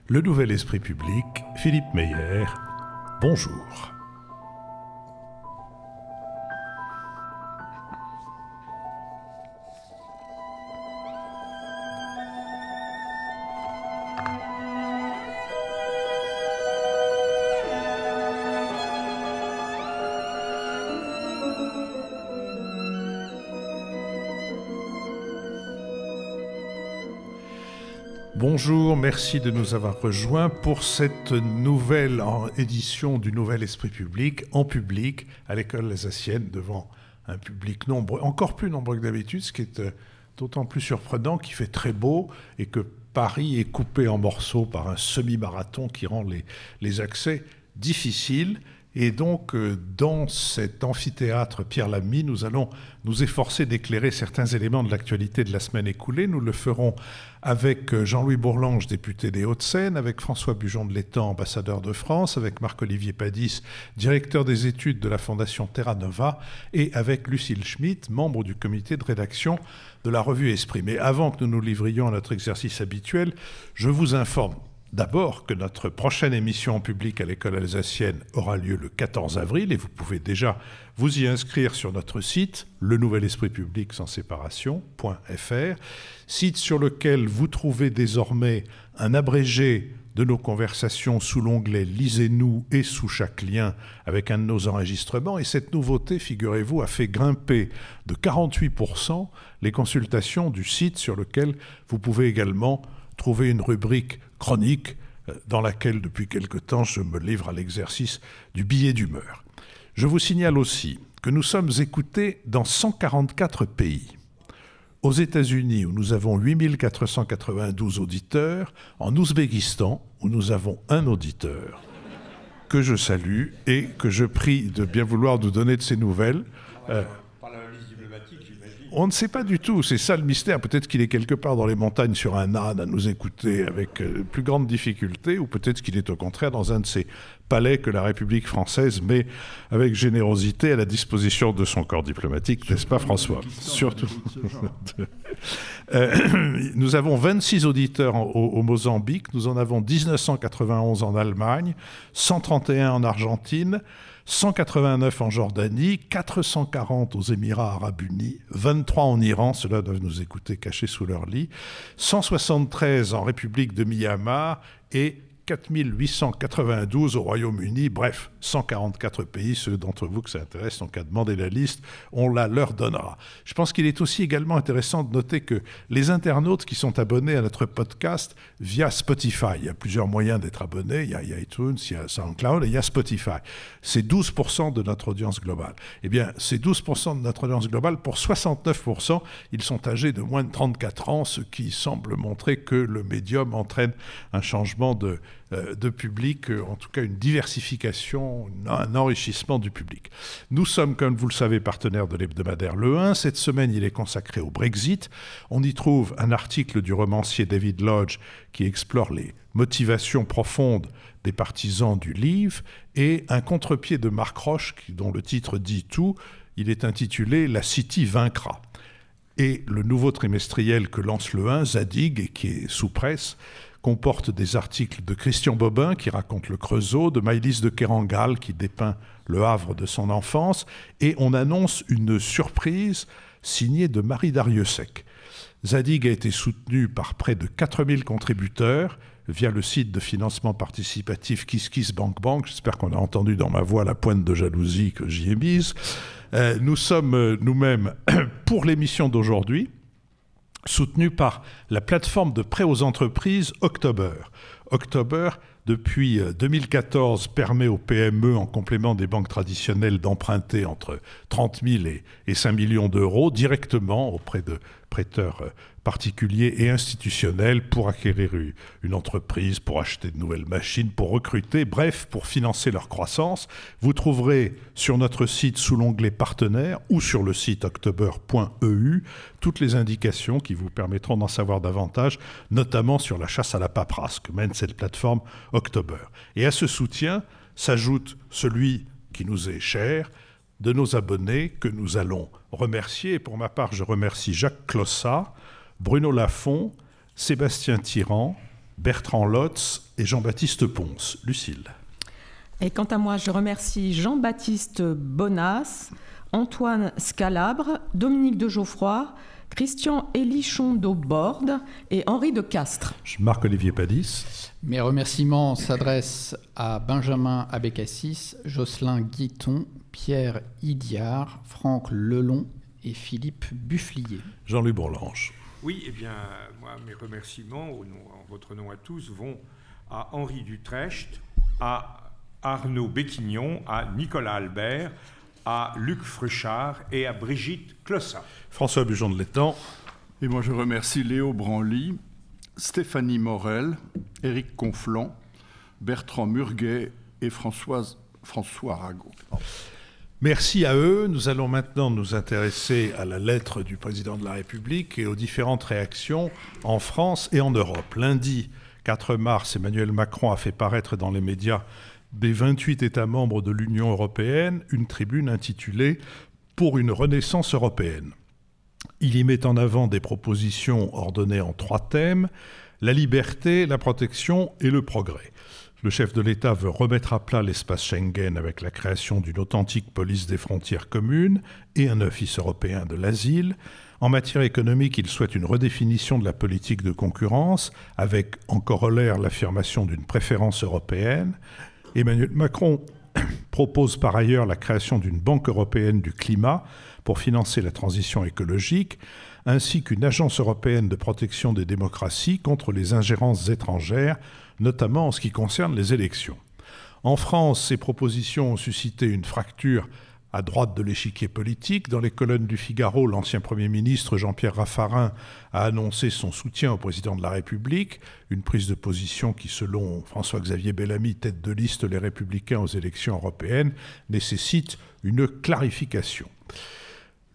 Le Nouvel Esprit Public, Philippe Meyer, bonjour. Bonjour, merci de nous avoir rejoints pour cette nouvelle édition du Nouvel Esprit Public, en public, à l'école alsacienne, devant un public nombreux, encore plus nombreux que d'habitude, ce qui est d'autant plus surprenant qu'il fait très beau et que Paris est coupé en morceaux par un semi-marathon qui rend les accès difficiles. Et donc, dans cet amphithéâtre Pierre Lamy, nous allons nous efforcer d'éclairer certains éléments de l'actualité de la semaine écoulée. Nous le ferons avec Jean-Louis Bourlange, député des Hauts-de-Seine, avec François Bujon de l'Étang, ambassadeur de France, avec Marc-Olivier Padis, directeur des études de la Fondation Terra Nova, et avec Lucille Schmitt, membre du comité de rédaction de la revue Esprit. Mais avant que nous nous livrions à notre exercice habituel, je vous informe d'abord que notre prochaine émission en public à l'école alsacienne aura lieu le 14 avril et vous pouvez déjà vous y inscrire sur notre site, le nouvel esprit public sans séparation.fr, site sur lequel vous trouvez désormais un abrégé de nos conversations sous l'onglet « Lisez-nous » et sous chaque lien avec un de nos enregistrements. Et cette nouveauté, figurez-vous, a fait grimper de 48% les consultations du site sur lequel vous pouvez également trouver une rubrique chronique dans laquelle, depuis quelque temps, je me livre à l'exercice du billet d'humeur. Je vous signale aussi que nous sommes écoutés dans 144 pays. Aux États-Unis, où nous avons 8492 auditeurs, en Ouzbékistan, où nous avons un auditeur, que je salue et que je prie de bien vouloir nous donner de ses nouvelles. On ne sait pas du tout, c'est ça le mystère. Peut-être qu'il est quelque part dans les montagnes sur un âne à nous écouter avec plus grande difficulté, ou peut-être qu'il est au contraire dans un de ces palais que la République française met avec générosité à la disposition de son corps diplomatique, n'est-ce pas François? Surtout. Nous avons 26 auditeurs au Mozambique, nous en avons 1991 en Allemagne, 131 en Argentine, 189 en Jordanie, 440 aux Émirats Arabes Unis, 23 en Iran, ceux-là doivent nous écouter cachés sous leur lit, 173 en République de Myanmar et 4892 au Royaume-Uni, bref, 144 pays, ceux d'entre vous que ça intéresse n'ont qu'à demander la liste, on la leur donnera. Je pense qu'il est aussi également intéressant de noter que les internautes qui sont abonnés à notre podcast via Spotify, il y a plusieurs moyens d'être abonnés, il y a iTunes, il y a SoundCloud et il y a Spotify. C'est 12% de notre audience globale. Eh bien, ces 12% de notre audience globale, pour 69%, ils sont âgés de moins de 34 ans, ce qui semble montrer que le médium entraîne un changement de public, en tout cas une diversification, un enrichissement du public. Nous sommes, comme vous le savez, partenaires de l'hebdomadaire Le 1. Cette semaine, il est consacré au Brexit. On y trouve un article du romancier David Lodge qui explore les motivations profondes des partisans du Leave et un contre-pied de Marc Roche, dont le titre dit tout. Il est intitulé « La City vaincra ». Et le nouveau trimestriel que lance Le 1, Zadig, et qui est sous presse, comporte des articles de Christian Bobin qui raconte le Creusot, de Maëlys de Kerangal qui dépeint le Havre de son enfance, et on annonce une surprise signée de Marie Dariussec. Zadig a été soutenu par près de 4000 contributeurs via le site de financement participatif KissKissBankBank. J'espère qu'on a entendu dans ma voix la pointe de jalousie que j'y ai mise. Nous sommes nous-mêmes, pour l'émission d'aujourd'hui, soutenu par la plateforme de prêt aux entreprises October. October, depuis 2014, permet aux PME, en complément des banques traditionnelles, d'emprunter entre 30 000 et 5 millions d'euros directement auprès de prêteurs particuliers et institutionnels pour acquérir une entreprise, pour acheter de nouvelles machines, pour recruter, bref, pour financer leur croissance. Vous trouverez sur notre site sous l'onglet partenaires ou sur le site october.eu toutes les indications qui vous permettront d'en savoir davantage, notamment sur la chasse à la paperasse que mène cette plateforme October. Et à ce soutien s'ajoute celui qui nous est cher, de nos abonnés que nous allons remercier. Et pour ma part, je remercie Jacques Clossat, Bruno Lafont, Sébastien Tyran, Bertrand Lotz et Jean-Baptiste Pons. Lucile. Et quant à moi, je remercie Jean-Baptiste Bonas, Antoine Scalabre, Dominique de Geoffroy, Christian Elichon d'Auborde et Henri de Castres. Marc-Olivier Padis. Mes remerciements s'adressent à Benjamin Abécassis, Jocelyn Guiton, Pierre Idiard, Franck Lelon et Philippe Bufflier. Jean-Louis Bourlange. Oui, eh bien, moi, mes remerciements, en votre nom à tous, vont à Henri Dutrecht, à Arnaud Béquignon, à Nicolas Albert, à Luc Fruchard et à Brigitte Clossat. François Bujon de l'Étang. Et moi, je remercie Léo Branly, Stéphanie Morel, Éric Conflans, Bertrand Murguet et François Arago. Merci à eux. Nous allons maintenant nous intéresser à la lettre du président de la République et aux différentes réactions en France et en Europe. Lundi 4 mars, Emmanuel Macron a fait paraître dans les médias des 28 États membres de l'Union européenne une tribune intitulée « Pour une renaissance européenne ». Il y met en avant des propositions ordonnées en 3 thèmes, la liberté, la protection et le progrès. Le chef de l'État veut remettre à plat l'espace Schengen avec la création d'une authentique police des frontières communes et un office européen de l'asile. En matière économique, il souhaite une redéfinition de la politique de concurrence avec en corollaire l'affirmation d'une préférence européenne. Emmanuel Macron propose par ailleurs la création d'une banque européenne du climat pour financer la transition écologique, ainsi qu'une agence européenne de protection des démocraties contre les ingérences étrangères, notamment en ce qui concerne les élections. En France, ces propositions ont suscité une fracture à droite de l'échiquier politique. Dans les colonnes du Figaro, l'ancien Premier ministre Jean-Pierre Raffarin a annoncé son soutien au président de la République, une prise de position qui, selon François-Xavier Bellamy, tête de liste Les Républicains aux élections européennes, nécessite une clarification.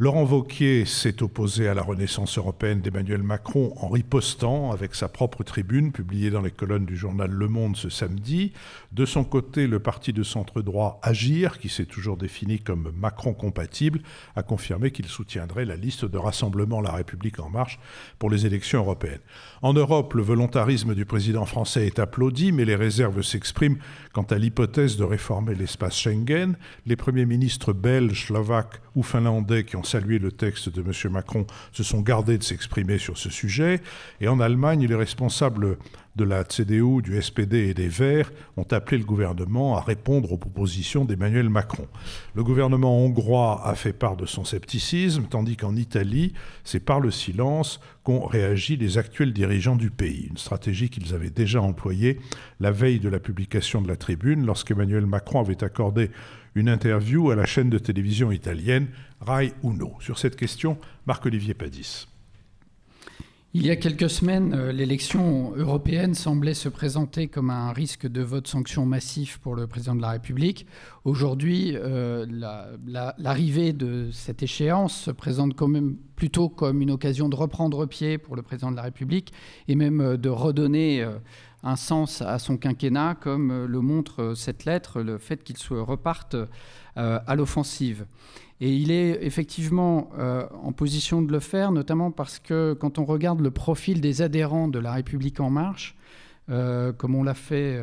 Laurent Wauquiez s'est opposé à la renaissance européenne d'Emmanuel Macron en ripostant avec sa propre tribune publiée dans les colonnes du journal Le Monde ce samedi. De son côté, le parti de centre-droit Agir, qui s'est toujours défini comme Macron-compatible, a confirmé qu'il soutiendrait la liste de Rassemblement La République En Marche pour les élections européennes. En Europe, le volontarisme du président français est applaudi, mais les réserves s'expriment quant à l'hypothèse de réformer l'espace Schengen. Les premiers ministres belges, slovaques ou finlandais qui ont salué le texte de M. Macron se sont gardés de s'exprimer sur ce sujet. Et en Allemagne, les responsables de la CDU, du SPD et des Verts ont appelé le gouvernement à répondre aux propositions d'Emmanuel Macron. Le gouvernement hongrois a fait part de son scepticisme, tandis qu'en Italie, c'est par le silence qu'ont réagi les actuels dirigeants du pays. Une stratégie qu'ils avaient déjà employée la veille de la publication de la tribune, lorsqu'Emmanuel Macron avait accordé une interview à la chaîne de télévision italienne Rai Uno. Sur cette question, Marc-Olivier Padis. Il y a quelques semaines, l'élection européenne semblait se présenter comme un risque de vote sanction massif pour le président de la République. Aujourd'hui, l'arrivée de cette échéance se présente quand même plutôt comme une occasion de reprendre pied pour le président de la République et même de redonner un sens à son quinquennat, comme le montre cette lettre, le fait qu'il reparte à l'offensive. Et il est effectivement en position de le faire, notamment parce que quand on regarde le profil des adhérents de La République En Marche, comme on l'a fait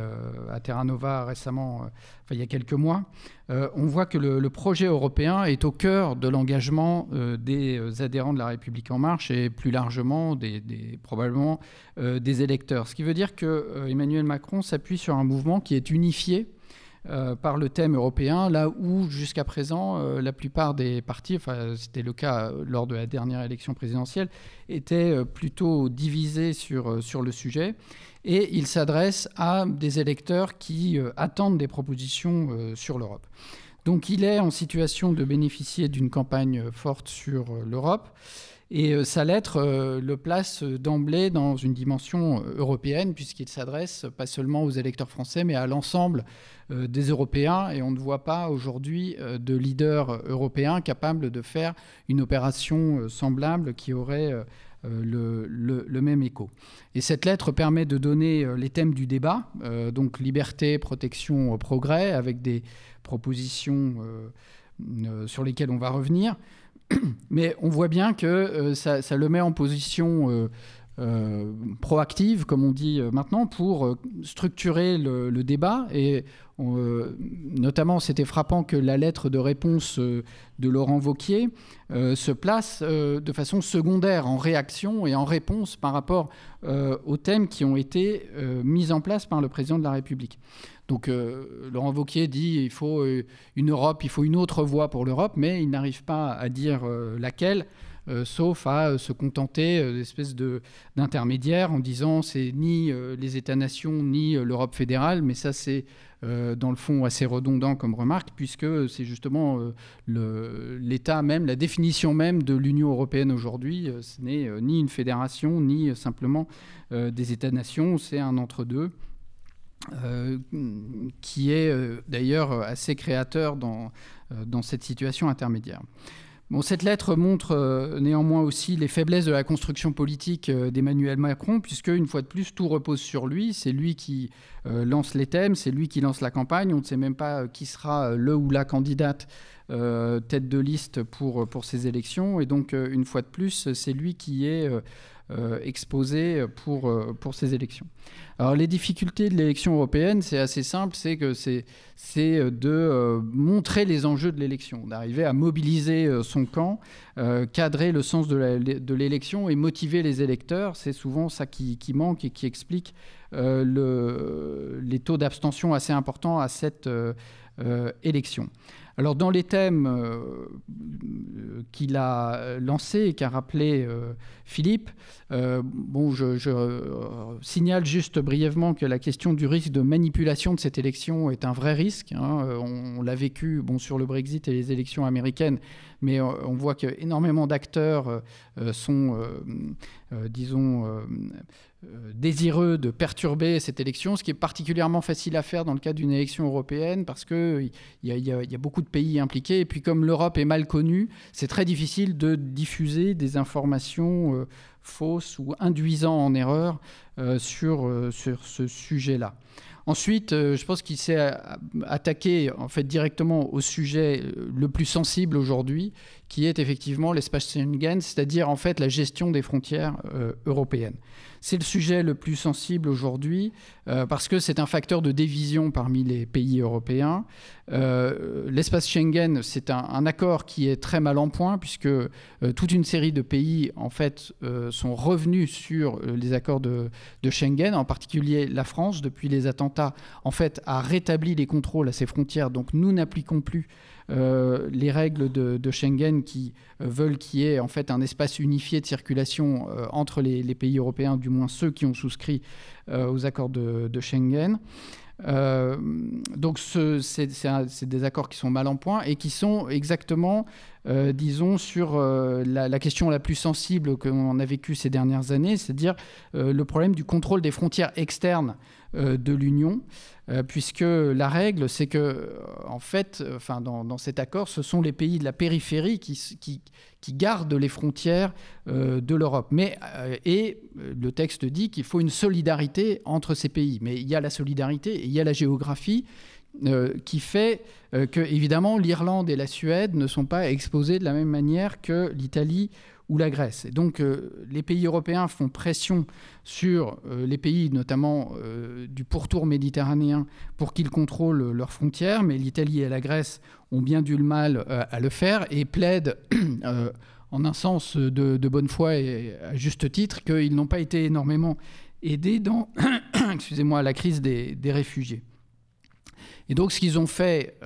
à Terra Nova récemment, il y a quelques mois, on voit que le projet européen est au cœur de l'engagement des adhérents de La République En Marche et plus largement probablement des électeurs. Ce qui veut dire que Emmanuel Macron s'appuie sur un mouvement qui est unifié par le thème européen, là où jusqu'à présent la plupart des partis, c'était le cas lors de la dernière élection présidentielle, étaient plutôt divisés sur le sujet. Et il s'adresse à des électeurs qui attendent des propositions sur l'Europe. Donc il est en situation de bénéficier d'une campagne forte sur l'Europe. Et sa lettre le place d'emblée dans une dimension européenne, puisqu'il s'adresse pas seulement aux électeurs français, mais à l'ensemble des Européens. Et on ne voit pas aujourd'hui de leader européen capable de faire une opération semblable qui aurait le même écho. Et cette lettre permet de donner les thèmes du débat, donc liberté, protection, progrès, avec des propositions sur lesquelles on va revenir. Mais on voit bien que ça le met en position proactive, comme on dit maintenant, pour structurer le débat. Et notamment, c'était frappant que la lettre de réponse de Laurent Wauquiez se place de façon secondaire, en réaction et en réponse par rapport aux thèmes qui ont été mis en place par le président de la République. Donc Laurent Wauquiez dit il faut une Europe, il faut une autre voie pour l'Europe, mais il n'arrive pas à dire laquelle, sauf à se contenter d'espèces d'intermédiaires en disant c'est ni les États-nations ni l'Europe fédérale, mais ça c'est dans le fond assez redondant comme remarque, puisque c'est justement l'État même, la définition même de l'Union européenne aujourd'hui, ce n'est ni une fédération, ni simplement des États-nations, c'est un entre-deux. Qui est d'ailleurs assez créateur dans cette situation intermédiaire. Bon, cette lettre montre néanmoins aussi les faiblesses de la construction politique d'Emmanuel Macron, puisque, une fois de plus, tout repose sur lui. C'est lui qui lance les thèmes, c'est lui qui lance la campagne. On ne sait même pas qui sera le ou la candidate tête de liste pour ces élections. Et donc, une fois de plus, c'est lui qui est exposé pour ces élections. Alors les difficultés de l'élection européenne, c'est assez simple, c'est de montrer les enjeux de l'élection, d'arriver à mobiliser son camp, cadrer le sens de l'élection et motiver les électeurs. C'est souvent ça qui manque et qui explique les taux d'abstention assez importants à cette élection. Alors dans les thèmes qu'il a lancés et qu'a rappelé Philippe, je signale juste brièvement que la question du risque de manipulation de cette élection est un vrai risque. On l'a vécu sur le Brexit et les élections américaines, mais on voit qu'énormément d'acteurs sont, désireux de perturber cette élection, ce qui est particulièrement facile à faire dans le cadre d'une élection européenne parce qu'il y a beaucoup de pays impliqués. Et puis comme l'Europe est mal connue, c'est très difficile de diffuser des informations fausses ou induisant en erreur sur ce sujet-là. Ensuite, je pense qu'il s'est attaqué en fait directement au sujet le plus sensible aujourd'hui, qui est effectivement l'espace Schengen, c'est-à-dire en fait la gestion des frontières européennes. C'est le sujet le plus sensible aujourd'hui parce que c'est un facteur de division parmi les pays européens. L'espace Schengen, c'est un accord qui est très mal en point puisque toute une série de pays en fait sont revenus sur les accords de Schengen, en particulier la France depuis les attentats en fait a rétabli les contrôles à ses frontières. Donc nous n'appliquons plus les règles de Schengen qui veulent qu'il y ait en fait un espace unifié de circulation entre les pays européens, du moins ceux qui ont souscrit aux accords de Schengen. Donc c'est des accords qui sont mal en point et qui sont exactement, disons, sur la question la plus sensible qu'on a vécue ces dernières années, c'est-à-dire le problème du contrôle des frontières externes de l'Union, puisque la règle, c'est que, en fait, dans cet accord, ce sont les pays de la périphérie qui gardent les frontières de l'Europe. Et le texte dit qu'il faut une solidarité entre ces pays. Mais il y a la solidarité et il y a la géographie qui fait que, évidemment, l'Irlande et la Suède ne sont pas exposés de la même manière que l'Italie ou la Grèce. Et donc, les pays européens font pression sur les pays, notamment du pourtour méditerranéen, pour qu'ils contrôlent leurs frontières. Mais l'Italie et la Grèce ont bien du mal à le faire et plaident, en un sens de bonne foi et à juste titre, qu'ils n'ont pas été énormément aidés dans la crise des réfugiés. Et donc, ce qu'ils ont fait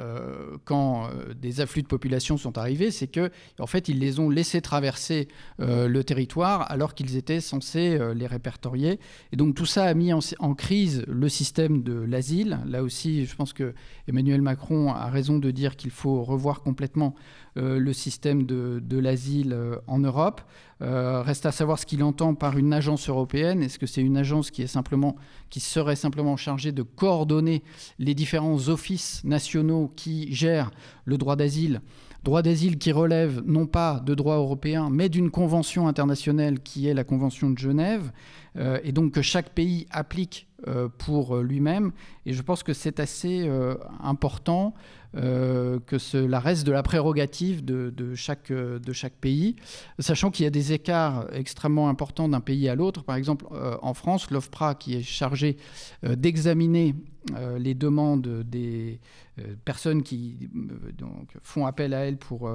quand des afflux de population sont arrivés, c'est qu'en fait, ils les ont laissés traverser le territoire alors qu'ils étaient censés les répertorier. Et donc, tout ça a mis en crise le système de l'asile. Là aussi, je pense que Emmanuel Macron a raison de dire qu'il faut revoir complètement le système de l'asile en Europe. Reste à savoir ce qu'il entend par une agence européenne. Est-ce que c'est une agence qui serait simplement chargée de coordonner les différents offices nationaux qui gèrent le droit d'asile qui relève non pas de droit européen, mais d'une convention internationale qui est la Convention de Genève, et donc que chaque pays applique pour lui-même. Et je pense que c'est assez important que cela reste de la prérogative de chaque pays, sachant qu'il y a des écarts extrêmement importants d'un pays à l'autre. Par exemple, en France, l'OFPRA, qui est chargé d'examiner les demandes des personnes qui donc, font appel à elle pour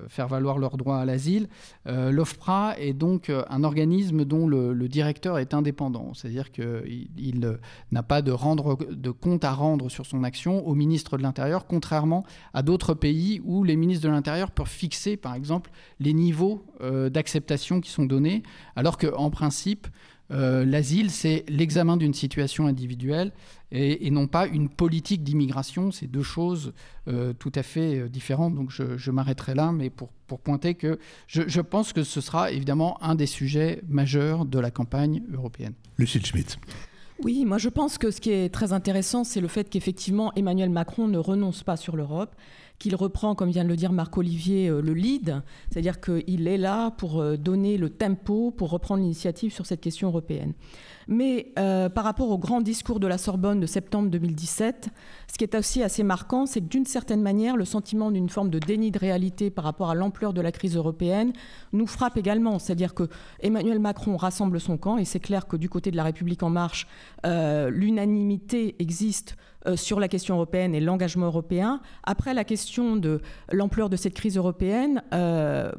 faire valoir leur droit à l'asile. L'OFPRA est donc un organisme dont le directeur est indépendant, c'est-à-dire qu'il n'a pas de compte à rendre sur son action au ministre de l'Intérieur, contrairement à d'autres pays où les ministres de l'Intérieur peuvent fixer, par exemple, les niveaux d'acceptation qui sont donnés, alors qu'en principe, l'asile, c'est l'examen d'une situation individuelle et non pas une politique d'immigration. C'est deux choses tout à fait différentes. Donc je m'arrêterai là, mais pour pointer que je pense que ce sera évidemment un des sujets majeurs de la campagne européenne. Lucile Schmitt. Oui, moi je pense que ce qui est très intéressant, c'est le fait qu'effectivement Emmanuel Macron ne renonce pas sur l'Europe, qu'il reprend, comme vient de le dire Marc-Olivier, le lead, c'est-à-dire qu'il est là pour donner le tempo, pour reprendre l'initiative sur cette question européenne. Mais par rapport au grand discours de la Sorbonne de septembre 2017, ce qui est aussi assez marquant, c'est que d'une certaine manière, le sentiment d'une forme de déni de réalité par rapport à l'ampleur de la crise européenne nous frappe également. C'est-à-dire que Emmanuel Macron rassemble son camp, et c'est clair que du côté de La République En Marche, l'unanimité existe sur la question européenne et l'engagement européen. Après, la question de l'ampleur de cette crise européenne,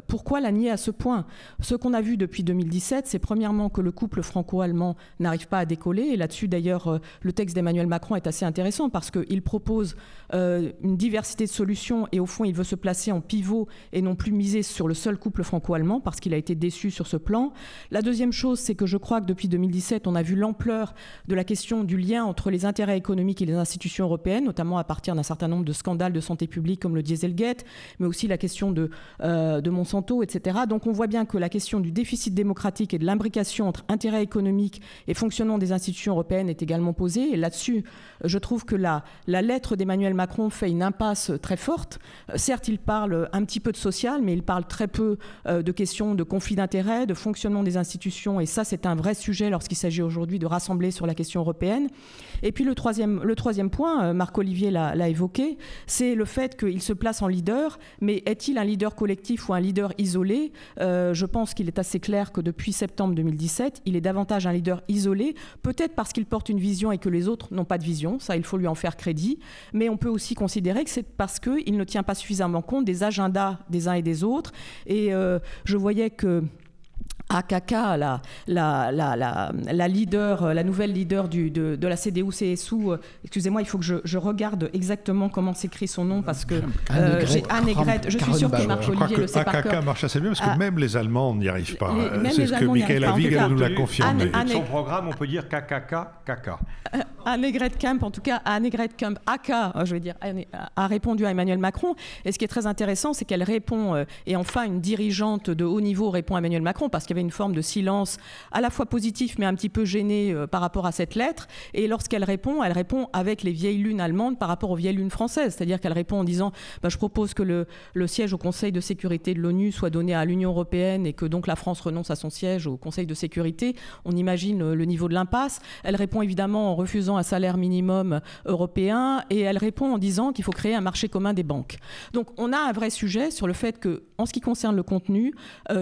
pourquoi la nier à ce point ? Ce qu'on a vu depuis 2017, c'est premièrement que le couple franco-allemand n'arrive pas à décoller. Et là-dessus, d'ailleurs, le texte d'Emmanuel Macron est assez intéressant parce qu'il propose une diversité de solutions et au fond, il veut se placer en pivot et non plus miser sur le seul couple franco-allemand parce qu'il a été déçu sur ce plan. La deuxième chose, c'est que je crois que depuis 2017, on a vu l'ampleur de la question du lien entre les intérêts économiques et les institutions européennes, notamment à partir d'un certain nombre de scandales de santé publique comme le Dieselgate, mais aussi la question de Monsanto, etc. Donc on voit bien que la question du déficit démocratique et de l'imbrication entre intérêts économiques et fonctionnement des institutions européennes est également posée. Et là-dessus, je trouve que la lettre d'Emmanuel Macron fait une impasse très forte. Certes, il parle un petit peu de social, mais il parle très peu de questions de conflit d'intérêts, de fonctionnement des institutions. Et ça, c'est un vrai sujet lorsqu'il s'agit aujourd'hui de rassembler sur la question européenne. Et puis le troisième point, Marc-Olivier l'a évoqué, c'est le fait qu'il se place en leader. Mais est-il un leader collectif ou un leader isolé ? Je pense qu'il est assez clair que depuis septembre 2017, il est davantage un leader isolé, peut-être parce qu'il porte une vision et que les autres n'ont pas de vision, ça il faut lui en faire crédit, mais on peut aussi considérer que c'est parce qu'il ne tient pas suffisamment compte des agendas des uns et des autres. Et je voyais que AKK, la nouvelle leader de la CDU-CSU, excusez-moi, il faut que je regarde exactement comment s'écrit son nom parce que j'ai Annegret, je suis sûre que Marc-Olivier le sait par cœur. AKK marche assez bien parce que même les Allemands n'y arrivent pas. C'est ce que Allemands Michael Havigel nous l'a confirmé. Son programme, on peut dire KKK. Annegret Kamp, en tout cas, Annegret Kamp, je veux dire, a répondu à Emmanuel Macron. Et ce qui est très intéressant, c'est qu'elle répond, et enfin une dirigeante de haut niveau répond à Emmanuel Macron, parce qu'il y avait une forme de silence à la fois positif, mais un petit peu gêné par rapport à cette lettre. Et lorsqu'elle répond avec les vieilles lunes allemandes par rapport aux vieilles lunes françaises. C'est-à-dire qu'elle répond en disant je propose que le siège au Conseil de sécurité de l'ONU soit donné à l'Union européenne et que donc la France renonce à son siège au Conseil de sécurité. On imagine le niveau de l'impasse. Elle répond évidemment en refusant un salaire minimum européen et elle répond en disant qu'il faut créer un marché commun des banques. Donc on a un vrai sujet sur le fait que, en ce qui concerne le contenu,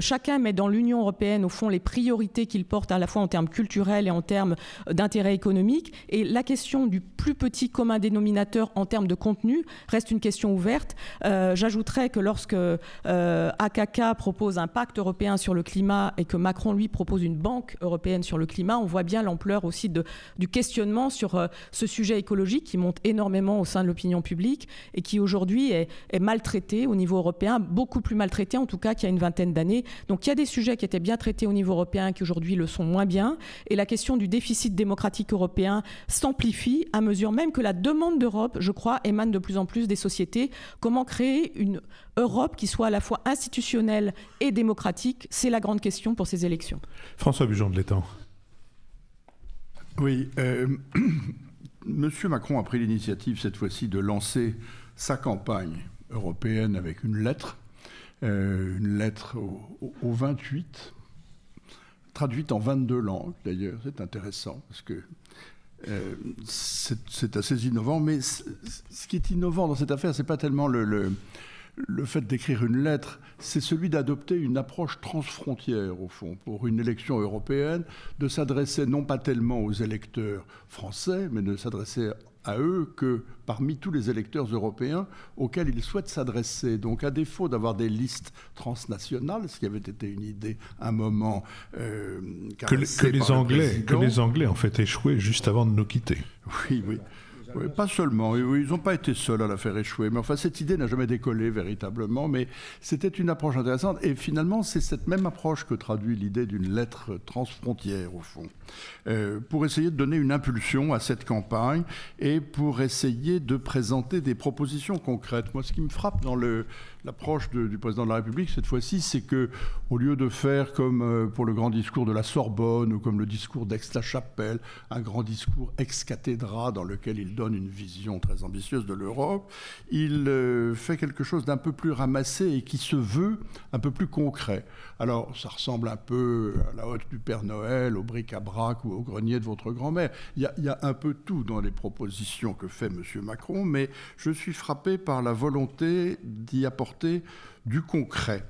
chacun met dans l'Union européenne au fond les priorités qu'il porte à la fois en termes culturels et en termes d'intérêt économique. Et la question du plus petit commun dénominateur en termes de contenu reste une question ouverte. J'ajouterais que lorsque AKK propose un pacte européen sur le climat et que Macron lui propose une banque européenne sur le climat, on voit bien l'ampleur aussi du questionnement sur ce sujet écologique qui monte énormément au sein de l'opinion publique et qui aujourd'hui est maltraité au niveau européen, beaucoup plus maltraité en tout cas qu'il y a une vingtaine d'années. Donc il y a des sujets qui étaient bien traités au niveau européen qui aujourd'hui le sont moins bien, et la question du déficit démocratique européen s'amplifie à mesure même que la demande d'Europe, je crois, émane de plus en plus des sociétés. Comment créer une Europe qui soit à la fois institutionnelle et démocratique, c'est la grande question pour ces élections. François Bujon de l'Étang. Oui, Monsieur Macron a pris l'initiative cette fois-ci de lancer sa campagne européenne avec une lettre aux 28, traduite en 22 langues d'ailleurs, c'est intéressant parce que C'est assez innovant, mais ce qui est innovant dans cette affaire, c'est pas tellement le fait d'écrire une lettre, c'est celui d'adopter une approche transfrontière, au fond, pour une élection européenne, de s'adresser non pas tellement aux électeurs français, mais de s'adresser à eux que parmi tous les électeurs européens auxquels ils souhaitent s'adresser. Donc, à défaut d'avoir des listes transnationales, ce qui avait été une idée à un moment que les Anglais ont fait échouer juste avant de nous quitter. Oui, oui. Oui, pas seulement. Ils n'ont pas été seuls à la faire échouer. Mais enfin, cette idée n'a jamais décollé véritablement. Mais c'était une approche intéressante. Et finalement, c'est cette même approche que traduit l'idée d'une lettre transfrontière, au fond, pour essayer de donner une impulsion à cette campagne et pour essayer de présenter des propositions concrètes. Moi, ce qui me frappe dans l'approche du président de la République, cette fois-ci, c'est qu'au lieu de faire comme pour le grand discours de la Sorbonne ou comme le discours d'Aix-la-Chapelle, un grand discours ex cathedra dans lequel il donne une vision très ambitieuse de l'Europe, il fait quelque chose d'un peu plus ramassé et qui se veut un peu plus concret. Alors, ça ressemble un peu à la hotte du Père Noël, au bric-à-brac ou au grenier de votre grand-mère. Il y a un peu tout dans les propositions que fait M. Macron, mais je suis frappé par la volonté d'y apporter du concret.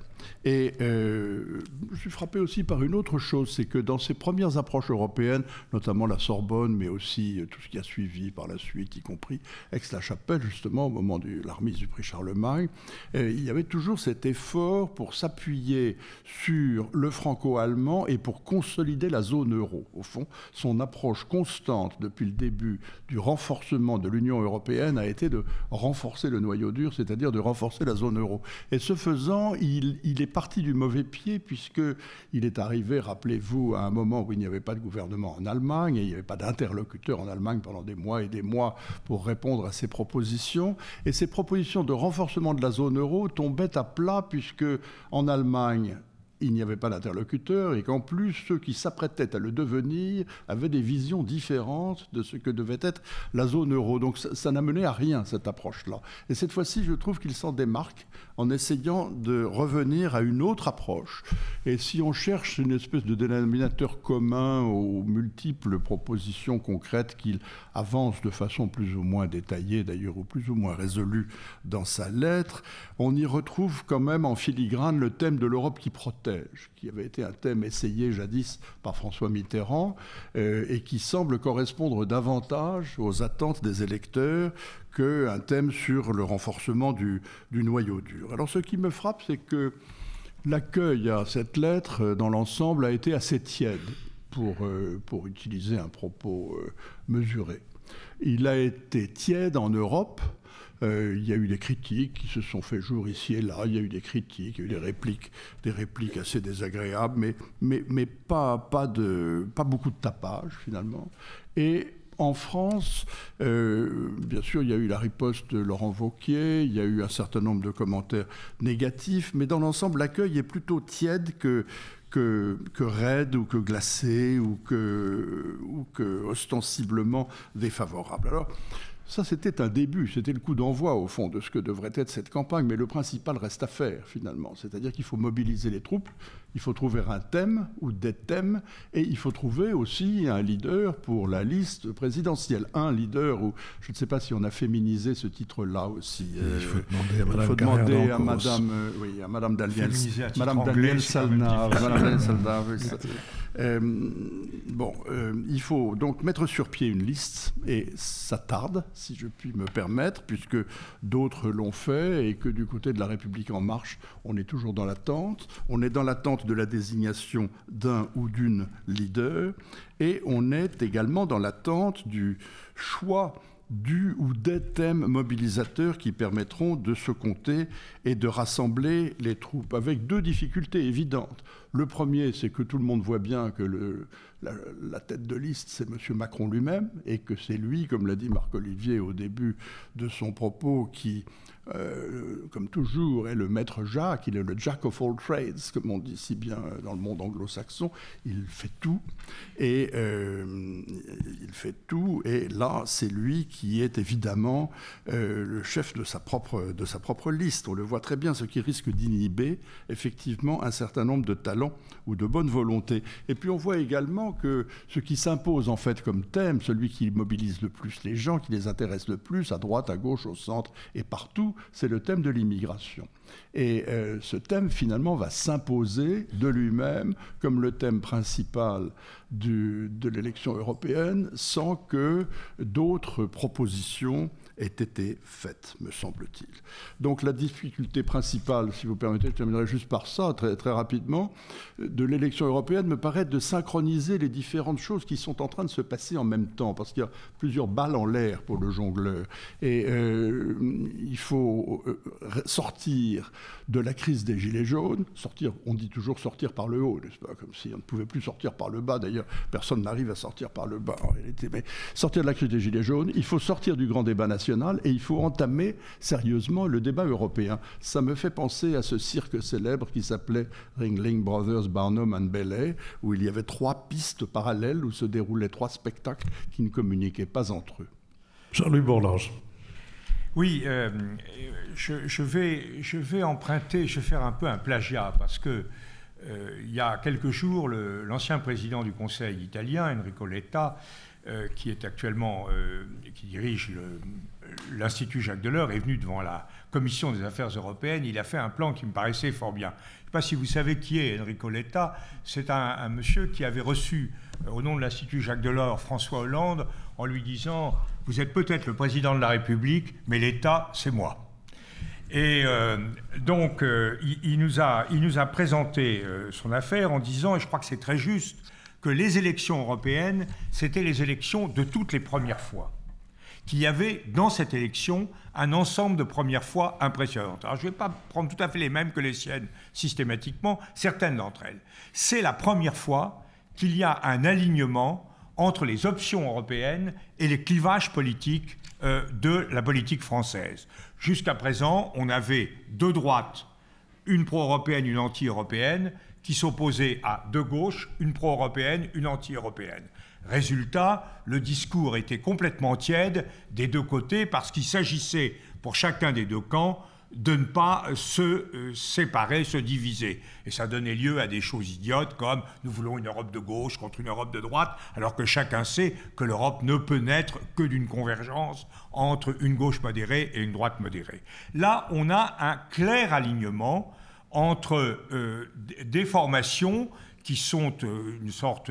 Et je suis frappé aussi par une autre chose, c'est que dans ses premières approches européennes, notamment la Sorbonne, mais aussi tout ce qui a suivi par la suite, y compris Aix-la-Chapelle, justement, au moment de la remise du prix Charlemagne, il y avait toujours cet effort pour s'appuyer sur le franco-allemand et pour consolider la zone euro. Au fond, son approche constante depuis le début du renforcement de l'Union européenne a été de renforcer le noyau dur, c'est-à-dire de renforcer la zone euro. Et ce faisant, il est parti du mauvais pied puisqu'il est arrivé, rappelez-vous, à un moment où il n'y avait pas de gouvernement en Allemagne et il n'y avait pas d'interlocuteur en Allemagne pendant des mois et des mois pour répondre à ces propositions. Et ces propositions de renforcement de la zone euro tombaient à plat puisque en Allemagne, il n'y avait pas d'interlocuteur et qu'en plus, ceux qui s'apprêtaient à le devenir avaient des visions différentes de ce que devait être la zone euro. Donc ça n'a mené à rien, cette approche-là. Et cette fois-ci, je trouve qu'il s'en démarque en essayant de revenir à une autre approche. Et si on cherche une espèce de dénominateur commun aux multiples propositions concrètes qu'il avance de façon plus ou moins détaillée, d'ailleurs, ou plus ou moins résolue dans sa lettre, on y retrouve quand même en filigrane le thème de l'Europe qui protège, qui avait été un thème essayé jadis par François Mitterrand et qui semble correspondre davantage aux attentes des électeurs qu'un thème sur le renforcement du noyau dur. Alors ce qui me frappe, c'est que l'accueil à cette lettre, dans l'ensemble, a été assez tiède, pour utiliser un propos mesuré. Il a été tiède en Europe. Il y a eu des critiques qui se sont fait jour ici et là, il y a eu des critiques, il y a eu des répliques assez désagréables, mais pas beaucoup de tapage finalement. Et en France, bien sûr, il y a eu la riposte de Laurent Wauquiez, il y a eu un certain nombre de commentaires négatifs, mais dans l'ensemble, l'accueil est plutôt tiède que raide ou que glacé ou que ostensiblement défavorable. Alors, ça, c'était un début, c'était le coup d'envoi, au fond, de ce que devrait être cette campagne. Mais le principal reste à faire, finalement. C'est-à-dire qu'il faut mobiliser les troupes, il faut trouver un thème ou des thèmes, et il faut trouver aussi un leader pour la liste présidentielle. Un leader, ou je ne sais pas si on a féminisé ce titre-là aussi. Il faut demander à Madame Daniel Salnave. Il faut donc mettre sur pied une liste, et ça tarde, si je puis me permettre, puisque d'autres l'ont fait, et que du côté de La République En Marche, on est toujours dans l'attente. On est dans l'attente de la désignation d'un ou d'une leader, et on est également dans l'attente du choix du ou des thèmes mobilisateurs qui permettront de se compter et de rassembler les troupes, avec deux difficultés évidentes. Le premier, c'est que tout le monde voit bien que la tête de liste, c'est M. Macron lui-même, et que c'est lui, comme l'a dit Marc-Olivier au début de son propos, qui, comme toujours, est le maître Jacques, il est le Jack of all trades, comme on dit si bien dans le monde anglo-saxon. Il fait tout, et là, c'est lui qui est évidemment le chef de sa propre liste. On le voit très bien, ce qui risque d'inhiber effectivement un certain nombre de talents ou de bonne volonté. Et puis on voit également évident que ce qui s'impose en fait comme thème, celui qui mobilise le plus les gens, qui les intéresse le plus, à droite, à gauche, au centre et partout, c'est le thème de l'immigration. Et ce thème, finalement, va s'imposer de lui-même comme le thème principal de l'élection européenne, sans que d'autres propositions aient été faites, me semble-t-il. Donc la difficulté principale, si vous permettez, je terminerai juste par ça, très, très rapidement, de l'élection européenne me paraît de synchroniser les différentes choses qui sont en train de se passer en même temps, parce qu'il y a plusieurs balles en l'air pour le jongleur. Et il faut sortir de la crise des Gilets jaunes, sortir, on dit toujours sortir par le haut, n'est-ce pas, comme si on ne pouvait plus sortir par le bas, d'ailleurs personne n'arrive à sortir par le bas en réalité, mais sortir de la crise des Gilets jaunes, il faut sortir du grand débat national et il faut entamer sérieusement le débat européen. Ça me fait penser à ce cirque célèbre qui s'appelait Ringling Brothers Barnum and Bailey, où il y avait 3 pistes parallèles où se déroulaient 3 spectacles qui ne communiquaient pas entre eux. Jean-Louis Bourlanges. Oui, je vais emprunter, je vais faire un peu un plagiat, parce que il y a quelques jours, l'ancien président du Conseil italien, Enrico Letta, qui est actuellement, qui dirige l'Institut Jacques Delors, est venu devant la Commission des Affaires européennes. Il a fait un plan qui me paraissait fort bien. Je ne sais pas si vous savez qui est Enrico Letta. C'est un monsieur qui avait reçu, au nom de l'Institut Jacques Delors, François Hollande, en lui disant « Vous êtes peut-être le président de la République, mais l'État, c'est moi ». Et donc, il nous a présenté son affaire en disant, et je crois que c'est très juste, que les élections européennes, c'était les élections de toutes les premières fois. Qu'il y avait dans cette élection un ensemble de premières fois impressionnantes. Alors je ne vais pas prendre tout à fait les mêmes que les siennes systématiquement, certaines d'entre elles. C'est la première fois qu'il y a un alignement entre les options européennes et les clivages politiques de la politique française. Jusqu'à présent, on avait 2 droites, une pro-européenne, une anti-européenne, qui s'opposaient à 2 gauches, une pro-européenne, une anti-européenne. Résultat, le discours était complètement tiède des 2 côtés parce qu'il s'agissait pour chacun des 2 camps de ne pas se séparer, se diviser. Et ça donnait lieu à des choses idiotes comme « nous voulons une Europe de gauche contre une Europe de droite », alors que chacun sait que l'Europe ne peut naître que d'une convergence entre une gauche modérée et une droite modérée. Là, on a un clair alignement entre des formations qui sont une sorte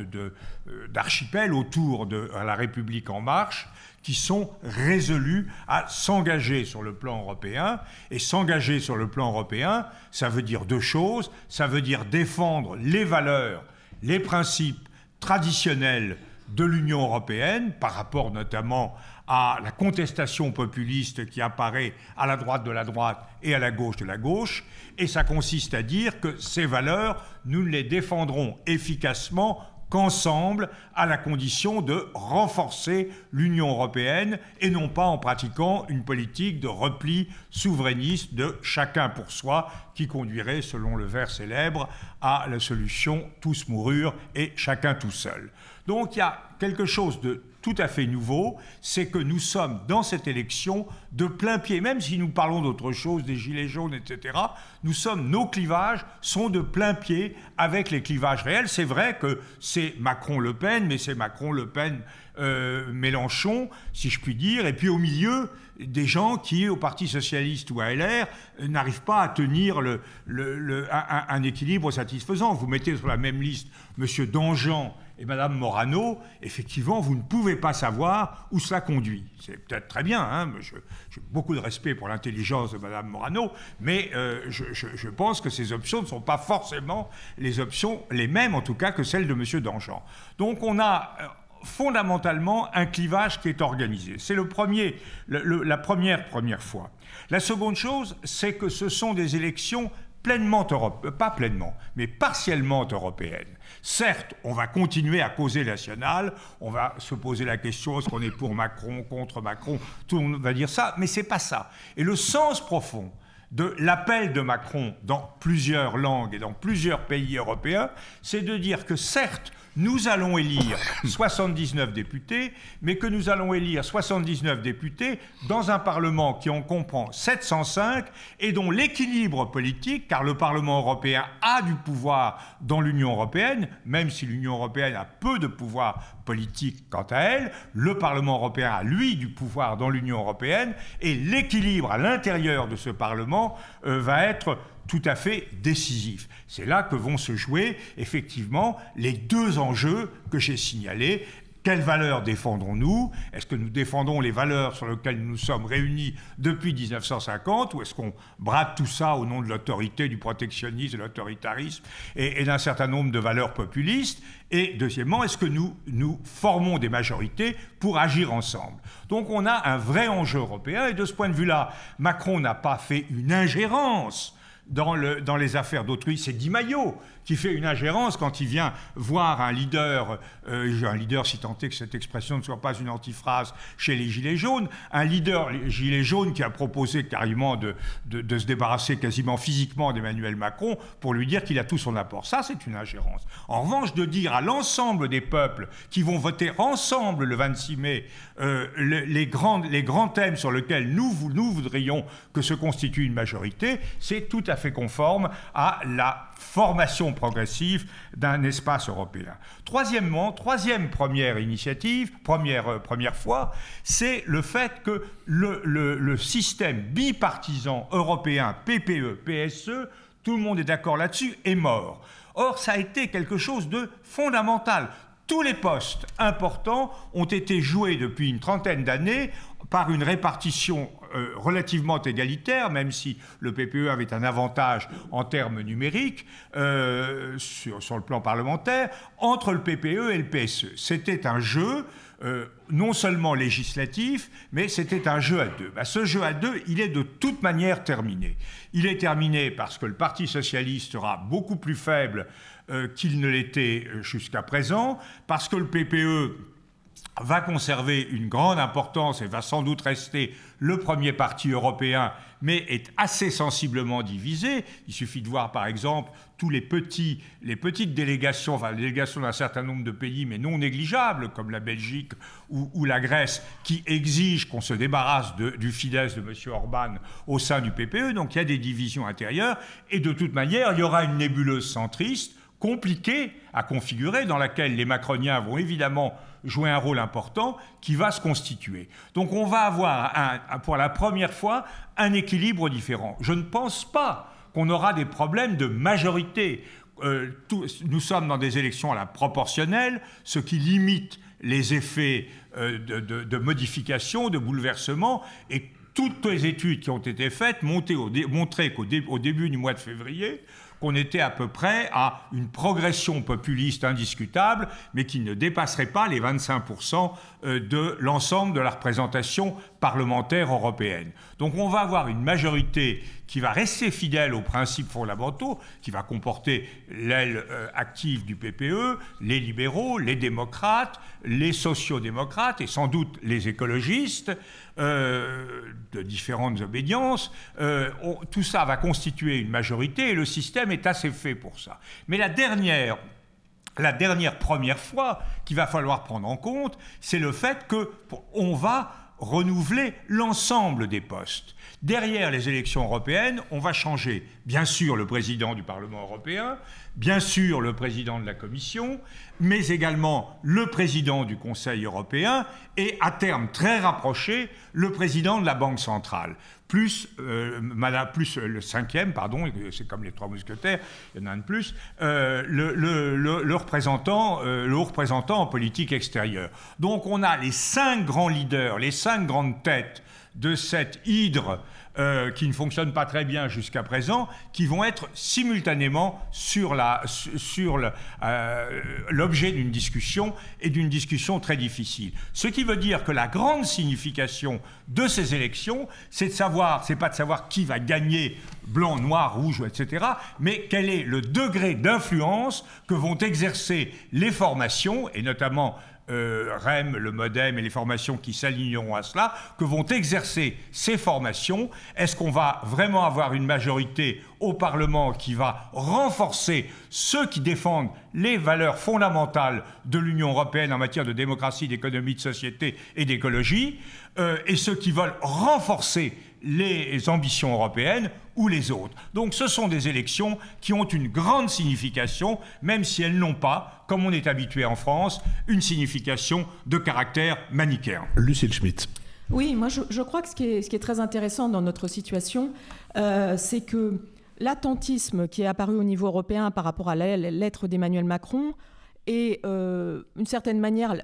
d'archipel autour de la République en marche, qui sont résolus à s'engager sur le plan européen. Et s'engager sur le plan européen, ça veut dire 2 choses. Ça veut dire défendre les valeurs, les principes traditionnels de l'Union européenne, par rapport notamment à la contestation populiste qui apparaît à la droite de la droite et à la gauche de la gauche. Et ça consiste à dire que ces valeurs, nous ne les défendrons efficacement qu'ensemble, à la condition de renforcer l'Union européenne et non pas en pratiquant une politique de repli souverainiste de chacun pour soi qui conduirait, selon le vers célèbre, à la solution tous moururent et chacun tout seul. Donc il y a quelque chose de tout à fait nouveau, c'est que nous sommes dans cette élection de plein pied, même si nous parlons d'autre chose, des gilets jaunes, etc., nos clivages sont de plein pied avec les clivages réels. C'est vrai que c'est Macron-Le Pen, mais c'est Macron-Le Pen Mélenchon, si je puis dire, et puis au milieu, des gens qui, au Parti Socialiste ou à LR, n'arrivent pas à tenir un équilibre satisfaisant. Vous mettez sur la même liste M. Danjean et Mme Morano, effectivement, vous ne pouvez pas savoir où cela conduit. C'est peut-être très bien, hein, j'ai beaucoup de respect pour l'intelligence de Mme Morano, mais je pense que ces options ne sont pas forcément les options, les mêmes en tout cas, que celles de M. Danjean. Donc on a fondamentalement un clivage qui est organisé. C'est la première fois. La seconde chose, c'est que ce sont des élections pleinement européennes, pas pleinement, mais partiellement européennes. Certes, on va continuer à causer national, on va se poser la question, est-ce qu'on est pour Macron, contre Macron, tout le monde va dire ça, mais c'est pas ça. Et le sens profond de l'appel de Macron dans plusieurs langues et dans plusieurs pays européens, c'est de dire que certes, nous allons élire 79 députés, mais que nous allons élire 79 députés dans un Parlement qui en comprend 705 et dont l'équilibre politique, car le Parlement européen a du pouvoir dans l'Union européenne, même si l'Union européenne a peu de pouvoir politique quant à elle, le Parlement européen a lui du pouvoir dans l'Union européenne et l'équilibre à l'intérieur de ce Parlement va être tout à fait décisif. C'est là que vont se jouer effectivement les deux enjeux que j'ai signalés. Quelles valeurs défendons-nous? Est-ce que nous défendons les valeurs sur lesquelles nous nous sommes réunis depuis 1950 ou est-ce qu'on brade tout ça au nom de l'autorité, du protectionnisme, de l'autoritarisme et d'un certain nombre de valeurs populistes? Et deuxièmement, est-ce que nous formons des majorités pour agir ensemble? Donc on a un vrai enjeu européen et de ce point de vue-là, Macron n'a pas fait une ingérence dans les affaires d'autrui. C'est Di Maio qui fait une ingérence quand il vient voir un leader, si tant est que cette expression ne soit pas une antiphrase chez les Gilets jaunes, un leader Gilets jaunes qui a proposé carrément de se débarrasser quasiment physiquement d'Emmanuel Macron pour lui dire qu'il a tout son apport. Ça, c'est une ingérence. En revanche, de dire à l'ensemble des peuples qui vont voter ensemble le 26 mai les grands thèmes sur lesquels nous voudrions que se constitue une majorité, c'est tout à fait conforme à la formation progressive d'un espace européen. Troisièmement, première initiative, première fois, c'est le fait que le système bipartisan européen PPE-PSE, tout le monde est d'accord là-dessus, est mort. Or, ça a été quelque chose de fondamental. Tous les postes importants ont été joués depuis une trentaine d'années par une répartition relativement égalitaire, même si le PPE avait un avantage en termes numériques sur le plan parlementaire, entre le PPE et le PSE. C'était un jeu non seulement législatif, mais c'était un jeu à deux. Ce jeu à deux, il est de toute manière terminé. Il est terminé parce que le Parti socialiste sera beaucoup plus faible qu'il ne l'était jusqu'à présent, parce que le PPE va conserver une grande importance et va sans doute rester le premier parti européen, mais est assez sensiblement divisé. Il suffit de voir par exemple tous les petites délégations, les délégations d'un certain nombre de pays, mais non négligeables, comme la Belgique ou la Grèce, qui exigent qu'on se débarrasse du Fidesz de M. Orban au sein du PPE. Donc il y a des divisions intérieures, et de toute manière, il y aura une nébuleuse centriste, compliquée à configurer, dans laquelle les macroniens vont évidemment jouer un rôle important, qui va se constituer. Donc on va avoir, pour la première fois, un équilibre différent. Je ne pense pas qu'on aura des problèmes de majorité. Nous sommes dans des élections à la proportionnelle, ce qui limite les effets de modification, de bouleversement, et toutes les études qui ont été faites montraient qu'au début du mois de février, qu'on était à peu près à une progression populiste indiscutable, mais qui ne dépasserait pas les 25% de l'ensemble de la représentation parlementaire européenne. Donc on va avoir une majorité qui va rester fidèle aux principes fondamentaux, qui va comporter l'aile active du PPE, les libéraux, les démocrates, les sociodémocrates et sans doute les écologistes, de différentes obédiences. Tout ça va constituer une majorité et le système est assez fait pour ça. Mais la dernière première fois qu'il va falloir prendre en compte, c'est le fait qu'on va renouveler l'ensemble des postes. Derrière les élections européennes, on va changer, bien sûr, le président du Parlement européen, bien sûr, le président de la Commission, mais également le président du Conseil européen et, à terme très rapproché, le président de la Banque centrale. Plus le cinquième, pardon, c'est comme les trois mousquetaires, il y en a un de plus, le haut représentant en politique extérieure. Donc on a les 5 grands leaders, les 5 grandes têtes de cette hydre qui ne fonctionne pas très bien jusqu'à présent, qui vont être simultanément sur l'objet d'une discussion, et d'une discussion très difficile. Ce qui veut dire que la grande signification de ces élections, c'est pas de savoir qui va gagner, blanc, noir, rouge, etc., mais quel est le degré d'influence que vont exercer les formations, et notamment REM, le MODEM et les formations qui s'aligneront à cela, que vont exercer ces formations. Est-ce qu'on va vraiment avoir une majorité au Parlement qui va renforcer ceux qui défendent les valeurs fondamentales de l'Union européenne en matière de démocratie, d'économie, de société et d'écologie, et ceux qui veulent renforcer les ambitions européennes ou les autres. Donc ce sont des élections qui ont une grande signification, même si elles n'ont pas, comme on est habitué en France, une signification de caractère manichéen. Lucille Schmitt. Oui, moi je crois que ce qui est très intéressant dans notre situation, c'est que l'attentisme qui est apparu au niveau européen par rapport à la lettre d'Emmanuel Macron et d'une certaine manière,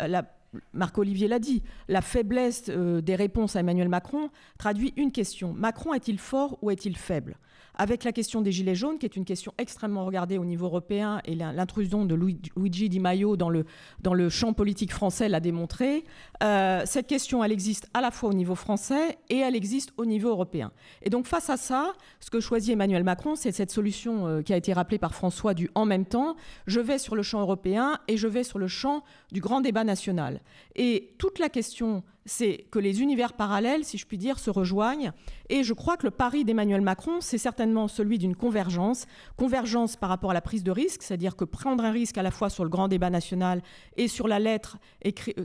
Marc-Olivier l'a dit, la faiblesse des réponses à Emmanuel Macron traduit une question. Macron est-il fort ou est-il faible ? Avec la question des Gilets jaunes, qui est une question extrêmement regardée au niveau européen, et l'intrusion de Luigi Di Maio dans le champ politique français l'a démontré, cette question, elle existe à la fois au niveau français et elle existe au niveau européen. Et donc face à ça, ce que choisit Emmanuel Macron, c'est cette solution qui a été rappelée par François du « en même temps ». Je vais sur le champ européen et je vais sur le champ du grand débat national. Et toute la question, c'est que les univers parallèles, si je puis dire, se rejoignent. Et je crois que le pari d'Emmanuel Macron, c'est certainement celui d'une convergence. Convergence par rapport à la prise de risque, c'est-à-dire que prendre un risque à la fois sur le grand débat national et sur la lettre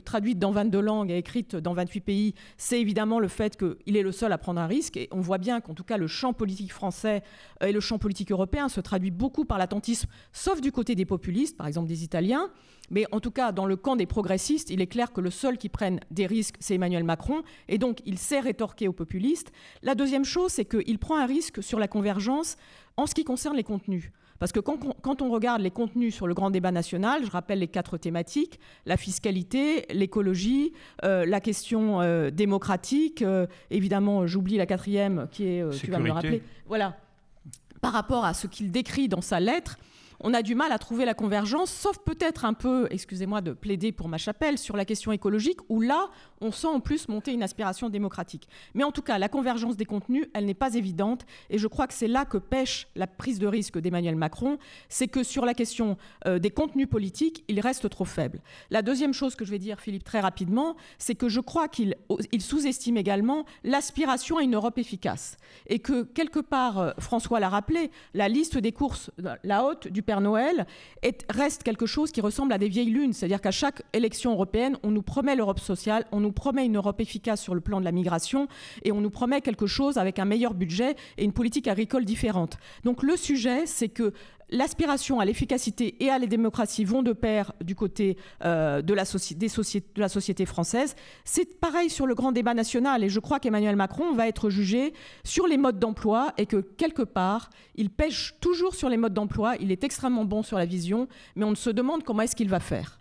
traduite dans 22 langues et écrite dans 28 pays, c'est évidemment le fait qu'il est le seul à prendre un risque. Et on voit bien qu'en tout cas, le champ politique français et le champ politique européen se traduit beaucoup par l'attentisme, sauf du côté des populistes, par exemple des Italiens. Mais en tout cas, dans le camp des progressistes, il est clair que le seul qui prenne des risques, c'est Emmanuel Macron. Et donc, il sait rétorquer aux populistes. La deuxième chose, c'est qu'il prend un risque sur la convergence en ce qui concerne les contenus. Parce que quand on regarde les contenus sur le grand débat national, je rappelle les 4 thématiques, la fiscalité, l'écologie, la question démocratique, évidemment, j'oublie la 4e qui est, tu vas me le rappeler. Voilà. Par rapport à ce qu'il décrit dans sa lettre, on a du mal à trouver la convergence, sauf peut-être un peu, excusez-moi de plaider pour ma chapelle, sur la question écologique, où là, on sent en plus monter une aspiration démocratique. Mais en tout cas, la convergence des contenus, elle n'est pas évidente, et je crois que c'est là que pêche la prise de risque d'Emmanuel Macron, c'est que sur la question des contenus politiques, il reste trop faible. La deuxième chose que je vais dire, Philippe, très rapidement, c'est que je crois qu'il sous-estime également l'aspiration à une Europe efficace, et que quelque part, François l'a rappelé, la liste des courses, la haute du Père Noël reste quelque chose qui ressemble à des vieilles lunes. C'est-à-dire qu'à chaque élection européenne, on nous promet l'Europe sociale, on nous promet une Europe efficace sur le plan de la migration et on nous promet quelque chose avec un meilleur budget et une politique agricole différente. Donc le sujet, c'est que l'aspiration à l'efficacité et à la démocratie vont de pair du côté de la société française. C'est pareil sur le grand débat national et je crois qu'Emmanuel Macron va être jugé sur les modes d'emploi et que quelque part, il pêche toujours sur les modes d'emploi. Il est extrêmement bon sur la vision, mais on se demande comment est-ce qu'il va faire.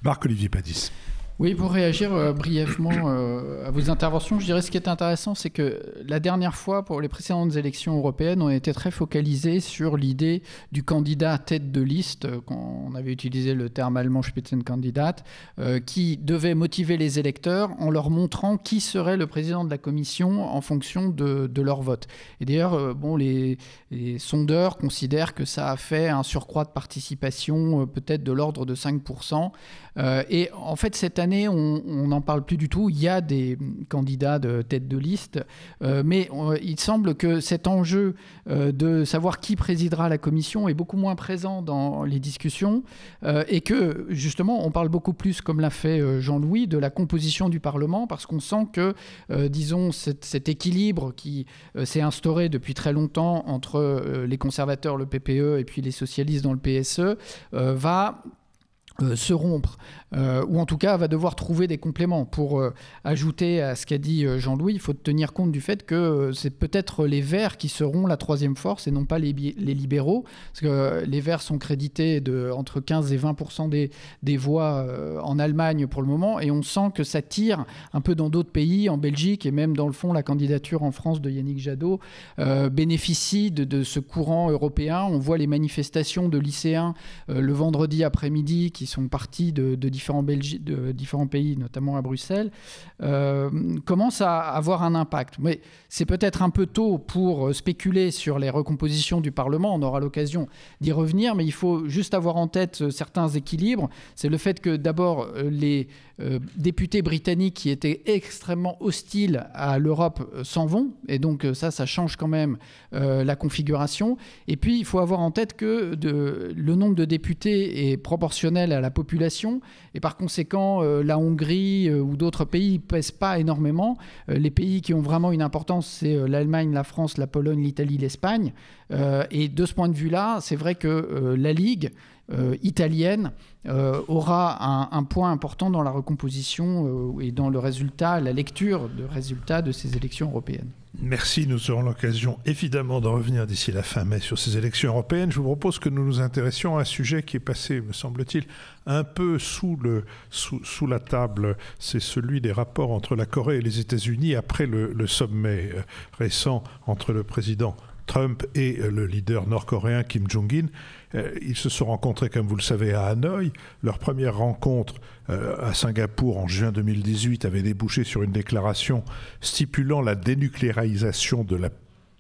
Marc-Olivier Padis. Oui, pour réagir brièvement à vos interventions, je dirais ce qui est intéressant, c'est que la dernière fois, pour les précédentes élections européennes, on était très focalisé sur l'idée du candidat tête de liste, on avait utilisé le terme allemand Spitzenkandidat, qui devait motiver les électeurs en leur montrant qui serait le président de la Commission en fonction de leur vote. Et d'ailleurs, les sondeurs considèrent que ça a fait un surcroît de participation peut-être de l'ordre de 5%. Et en fait, cette année, on n'en parle plus du tout. Il y a des candidats de tête de liste, mais il semble que cet enjeu de savoir qui présidera la commission est beaucoup moins présent dans les discussions et que, justement, on parle beaucoup plus, comme l'a fait Jean-Louis, de la composition du Parlement, parce qu'on sent que, disons, cet équilibre qui s'est instauré depuis très longtemps entre les conservateurs, le PPE, et puis les socialistes dans le PSE, va se rompre, ou en tout cas va devoir trouver des compléments. Pour ajouter à ce qu'a dit Jean-Louis, il faut tenir compte du fait que c'est peut-être les Verts qui seront la troisième force et non pas les libéraux, parce que les Verts sont crédités de entre 15 et 20% des voix en Allemagne pour le moment, et on sent que ça tire un peu dans d'autres pays, en Belgique, et même dans le fond la candidature en France de Yannick Jadot bénéficie de ce courant européen. On voit les manifestations de lycéens le vendredi après-midi qui qui sont partis de différents pays, notamment à Bruxelles, commencent à avoir un impact. Mais c'est peut-être un peu tôt pour spéculer sur les recompositions du Parlement. On aura l'occasion d'y revenir, mais il faut juste avoir en tête certains équilibres. C'est le fait que d'abord, les députés britanniques qui étaient extrêmement hostiles à l'Europe s'en vont, et donc ça change quand même la configuration. Et puis, il faut avoir en tête que le nombre de députés est proportionnel à la population, et par conséquent, la Hongrie ou d'autres pays ne pèsent pas énormément. Les pays qui ont vraiment une importance, c'est l'Allemagne, la France, la Pologne, l'Italie, l'Espagne. Et de ce point de vue-là, c'est vrai que la Ligue italienne aura un point important dans la recomposition et dans le résultat, la lecture de résultats de ces élections européennes. Merci, nous aurons l'occasion évidemment de revenir d'ici la fin mai sur ces élections européennes. Je vous propose que nous nous intéressions à un sujet qui est passé, me semble-t-il, un peu sous la table. C'est celui des rapports entre la Corée et les États-Unis après le sommet récent entre le président Trump et le leader nord-coréen Kim Jong-un. Ils se sont rencontrés, comme vous le savez, à Hanoï. Leur première rencontre à Singapour en juin 2018 avait débouché sur une déclaration stipulant la dénucléarisation de la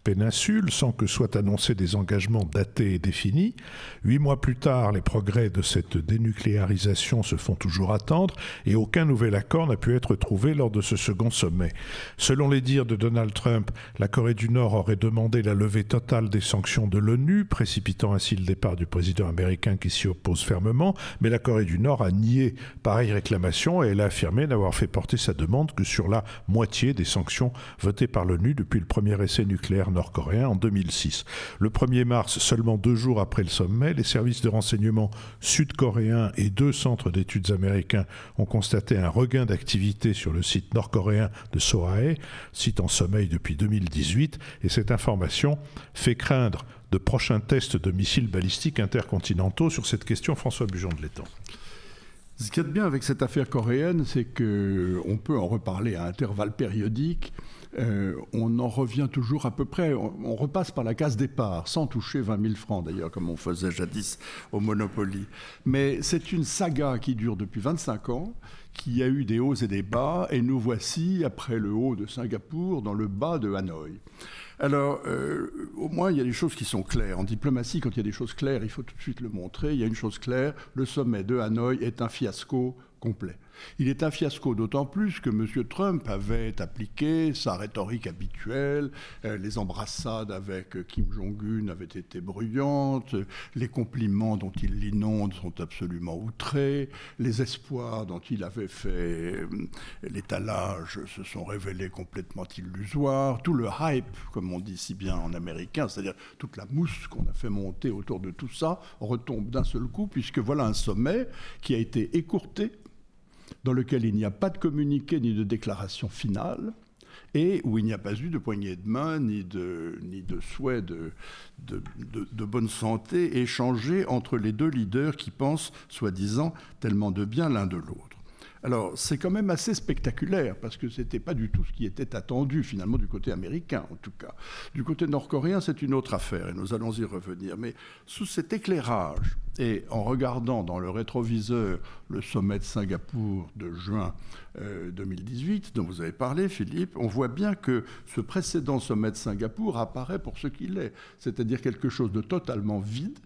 péninsule sans que soient annoncés des engagements datés et définis. 8 mois plus tard, les progrès de cette dénucléarisation se font toujours attendre et aucun nouvel accord n'a pu être trouvé lors de ce second sommet. Selon les dires de Donald Trump, la Corée du Nord aurait demandé la levée totale des sanctions de l'ONU, précipitant ainsi le départ du président américain qui s'y oppose fermement, mais la Corée du Nord a nié pareille réclamation et elle a affirmé n'avoir fait porter sa demande que sur la moitié des sanctions votées par l'ONU depuis le premier essai nucléaire nord-coréen en 2006. Le 1er mars, seulement 2 jours après le sommet, les services de renseignement sud-coréens et 2 centres d'études américains ont constaté un regain d'activité sur le site nord-coréen de Sohae, site en sommeil depuis 2018, et cette information fait craindre de prochains tests de missiles balistiques intercontinentaux. Sur cette question, François Bujon de l'Étang. Ce qu'il y a de bien avec cette affaire coréenne, c'est qu'on peut en reparler à intervalles périodiques. On en revient toujours à peu près, on repasse par la case départ, sans toucher 20 000 francs d'ailleurs, comme on faisait jadis au Monopoly. Mais c'est une saga qui dure depuis 25 ans, qui a eu des hauts et des bas, et nous voici, après le haut de Singapour, dans le bas de Hanoï. Alors, au moins, il y a des choses qui sont claires. En diplomatie, quand il y a des choses claires, il faut tout de suite le montrer. Il y a une chose claire, le sommet de Hanoï est un fiasco complet. Il est un fiasco d'autant plus que M. Trump avait appliqué sa rhétorique habituelle. Les embrassades avec Kim Jong-un avaient été bruyantes. Les compliments dont il l'inonde sont absolument outrés. Les espoirs dont il avait fait l'étalage se sont révélés complètement illusoires. Tout le hype, comme on dit si bien en américain, c'est-à-dire toute la mousse qu'on a fait monter autour de tout ça, retombe d'un seul coup, puisque voilà un sommet qui a été écourté, dans lequel il n'y a pas de communiqué ni de déclaration finale, et où il n'y a pas eu de poignée de main ni de souhait de bonne santé échangé entre les 2 leaders qui pensent, soi-disant, tellement de bien l'un de l'autre. Alors, c'est quand même assez spectaculaire, parce que ce n'était pas du tout ce qui était attendu, finalement, du côté américain, en tout cas. Du côté nord-coréen, c'est une autre affaire, et nous allons y revenir. Mais sous cet éclairage, et en regardant dans le rétroviseur le sommet de Singapour de juin 2018, dont vous avez parlé, Philippe, on voit bien que ce précédent sommet de Singapour apparaît pour ce qu'il est, c'est-à-dire quelque chose de totalement vide,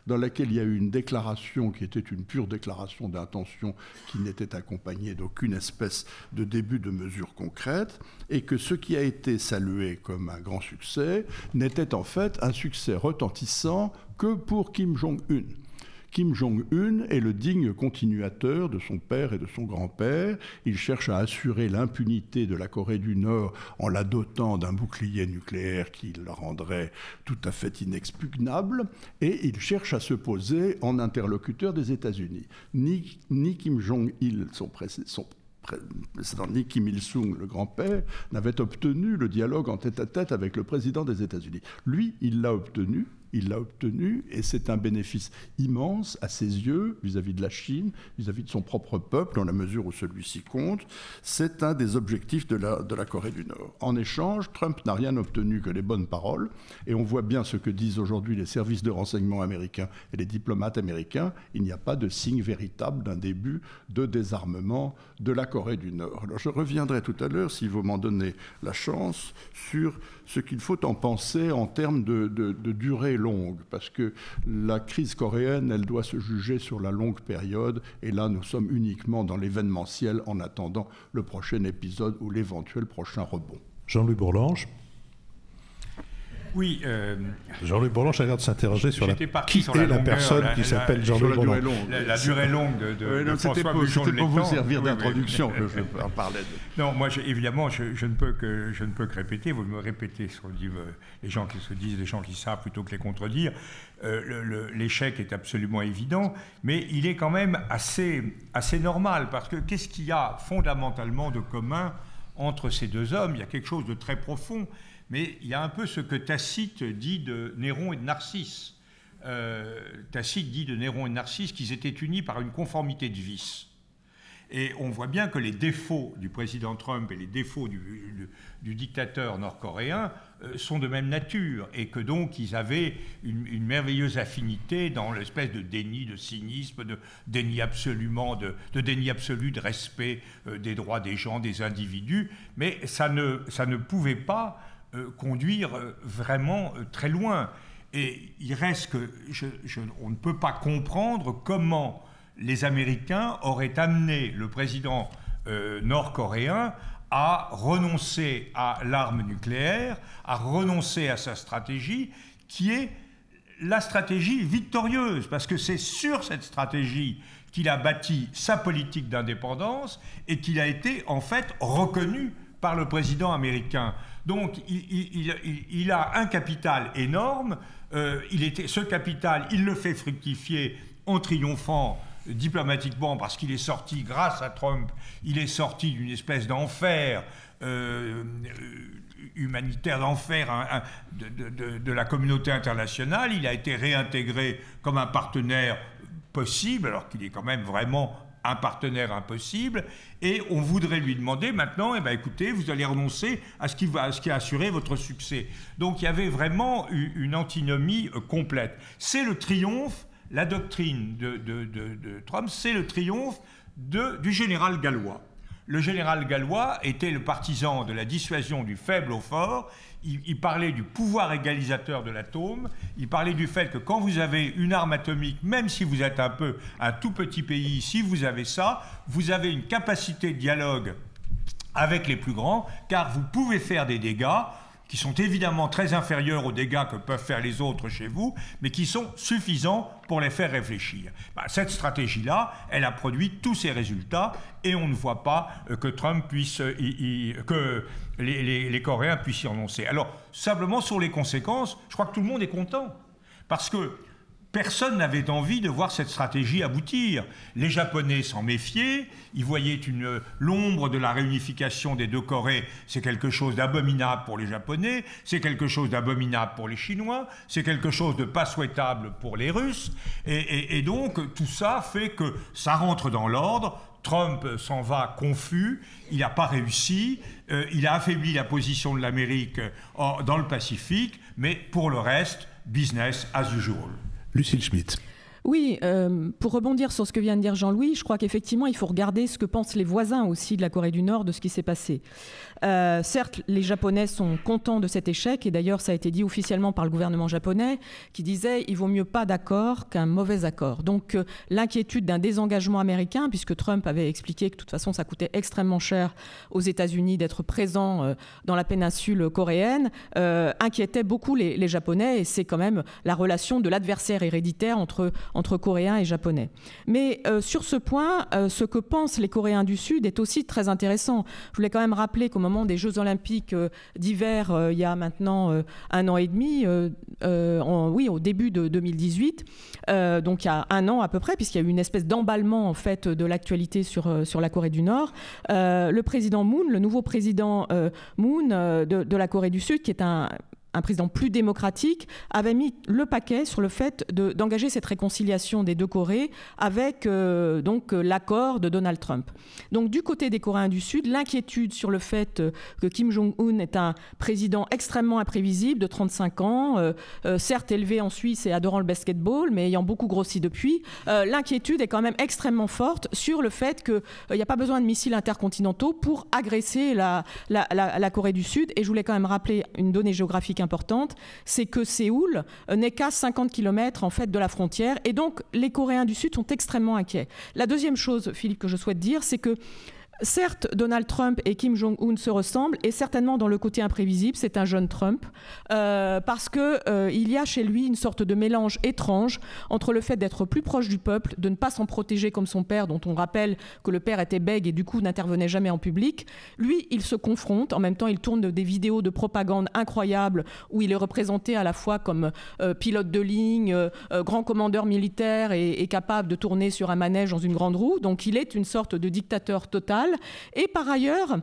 dans laquelle il y a eu une déclaration qui était une pure déclaration d'intention qui n'était accompagnée d'aucune espèce de début de mesure concrète, et que ce qui a été salué comme un grand succès n'était en fait un succès retentissant que pour Kim Jong-un. Kim Jong-un est le digne continuateur de son père et de son grand-père. Il cherche à assurer l'impunité de la Corée du Nord en la dotant d'un bouclier nucléaire qui la rendrait tout à fait inexpugnable. Et il cherche à se poser en interlocuteur des États-Unis. Ni Kim Jong-il, ni Kim Il-sung, le grand-père, n'avait obtenu le dialogue en tête-à-tête avec le président des États-Unis. Lui, il l'a obtenu il l'a obtenu, et c'est un bénéfice immense à ses yeux, vis-à-vis de la Chine, vis-à-vis de son propre peuple, dans la mesure où celui-ci compte. C'est un des objectifs de la Corée du Nord. En échange, Trump n'a rien obtenu que les bonnes paroles, et on voit bien ce que disent aujourd'hui les services de renseignement américains et les diplomates américains. Il n'y a pas de signe véritable d'un début de désarmement de la Corée du Nord. Alors, je reviendrai tout à l'heure, si vous m'en donnez la chance, sur ce qu'il faut en penser en termes de durée longue, parce que la crise coréenne, elle doit se juger sur la longue période, et là, nous sommes uniquement dans l'événementiel en attendant le prochain épisode ou l'éventuel prochain rebond. Jean-Louis Bourlange. Oui. Jean-Louis Bourlange a l'air de s'interroger sur qui est la personne qui s'appelle Jean-Louis Bourlange. La durée longue de François Bujon de C'était pour vous Létang. servir d'introduction que je parlais de... Non, moi, évidemment, je ne peux que répéter. Vous me répétez ce qu'on dit, les gens qui se disent, les gens qui savent, plutôt que les contredire. L'échec est absolument évident, mais il est quand même assez normal, parce que qu'est-ce qu'il y a fondamentalement de commun entre ces deux hommes? Il y a quelque chose de très profond. Mais il y a un peu ce que Tacite dit de Néron et de Narcisse. Tacite dit de Néron et de Narcisse qu'ils étaient unis par une conformité de vices. Et on voit bien que les défauts du président Trump et les défauts du dictateur nord-coréen sont de même nature, et que donc ils avaient une merveilleuse affinité dans l'espèce de déni, de cynisme, de déni absolu de respect des droits des gens, des individus, mais ça ne pouvait pas conduire vraiment très loin. Et il reste que on ne peut pas comprendre comment les Américains auraient amené le président nord-coréen à renoncer à l'arme nucléaire, à renoncer à sa stratégie, qui est la stratégie victorieuse, parce que c'est sur cette stratégie qu'il a bâti sa politique d'indépendance et qu'il a été en fait reconnu par le président américain. Donc il a un capital énorme, ce capital, il le fait fructifier en triomphant diplomatiquement, parce qu'il est sorti, grâce à Trump, il est sorti d'une espèce d'enfer humanitaire, d'enfer de la communauté internationale. Il a été réintégré comme un partenaire possible, alors qu'il est quand même vraiment un partenaire impossible, et on voudrait lui demander maintenant, écoutez, vous allez renoncer à ce qui a assuré votre succès. Donc il y avait vraiment une antinomie complète. C'est le triomphe, la doctrine de Trump, c'est le triomphe du général gallois. Le général gallois était le partisan de la dissuasion du faible au fort. Il parlait du pouvoir égalisateur de l'atome. Il parlait du fait que quand vous avez une arme atomique, même si vous êtes un tout petit pays, si vous avez ça, vous avez une capacité de dialogue avec les plus grands, car vous pouvez faire des dégâts qui sont évidemment très inférieurs aux dégâts que peuvent faire les autres chez vous, mais qui sont suffisants pour les faire réfléchir. Cette stratégie-là, elle a produit tous ces résultats, et on ne voit pas que Trump puisse, que les Coréens puissent y renoncer. Alors, simplement sur les conséquences, je crois que tout le monde est content, parce que personne n'avait envie de voir cette stratégie aboutir. Les Japonais s'en méfiaient, ils voyaient l'ombre de la réunification des deux Corées. C'est quelque chose d'abominable pour les Japonais, c'est quelque chose d'abominable pour les Chinois, c'est quelque chose de pas souhaitable pour les Russes. Et donc, tout ça fait que ça rentre dans l'ordre. Trump s'en va confus, il n'a pas réussi, il a affaibli la position de l'Amérique dans le Pacifique, mais pour le reste, business as usual. Lucille Schmitt. Oui, pour rebondir sur ce que vient de dire Jean-Louis, je crois qu'effectivement, il faut regarder ce que pensent les voisins aussi de la Corée du Nord de ce qui s'est passé. Certes, les Japonais sont contents de cet échec, et d'ailleurs, ça a été dit officiellement par le gouvernement japonais, qui disait « il vaut mieux pas d'accord qu'un mauvais accord ». Donc, l'inquiétude d'un désengagement américain, puisque Trump avait expliqué que de toute façon, ça coûtait extrêmement cher aux États-Unis d'être présent dans la péninsule coréenne, inquiétait beaucoup les Japonais, et c'est quand même la relation de l'adversaire héréditaire entre Coréens et Japonais. Mais sur ce point, ce que pensent les Coréens du Sud est aussi très intéressant. Je voulais quand même rappeler qu'au moment des Jeux Olympiques d'hiver, il y a maintenant 1 an et demi, au début de 2018, donc il y a 1 an à peu près, puisqu'il y a eu une espèce d'emballement en fait de l'actualité sur la Corée du Nord, le président Moon, le nouveau président Moon de la Corée du Sud, qui est un un président plus démocratique, avait mis le paquet sur le fait d'engager cette réconciliation des deux Corées avec l'accord de Donald Trump. Donc du côté des Coréens du Sud, l'inquiétude sur le fait que Kim Jong-un est un président extrêmement imprévisible de 35 ans, certes élevé en Suisse et adorant le basketball, mais ayant beaucoup grossi depuis, l'inquiétude est quand même extrêmement forte sur le fait qu'il n'y a pas besoin de missiles intercontinentaux pour agresser la Corée du Sud. Et je voulais quand même rappeler une donnée géographique importante, c'est que Séoul n'est qu'à 50 km en fait de la frontière, et donc les Coréens du Sud sont extrêmement inquiets. La deuxième chose, Philippe, que je souhaite dire, c'est que certes, Donald Trump et Kim Jong-un se ressemblent, et certainement dans le côté imprévisible, c'est un jeune Trump, parce qu'il y a chez lui une sorte de mélange étrange entre le fait d'être plus proche du peuple, de ne pas s'en protéger comme son père, dont on rappelle que le père était bègue et du coup n'intervenait jamais en public. Lui, il se confronte, en même temps il tourne des vidéos de propagande incroyables où il est représenté à la fois comme pilote de ligne, grand commandeur militaire et capable de tourner sur un manège dans une grande roue, donc il est une sorte de dictateur total. Et par ailleurs,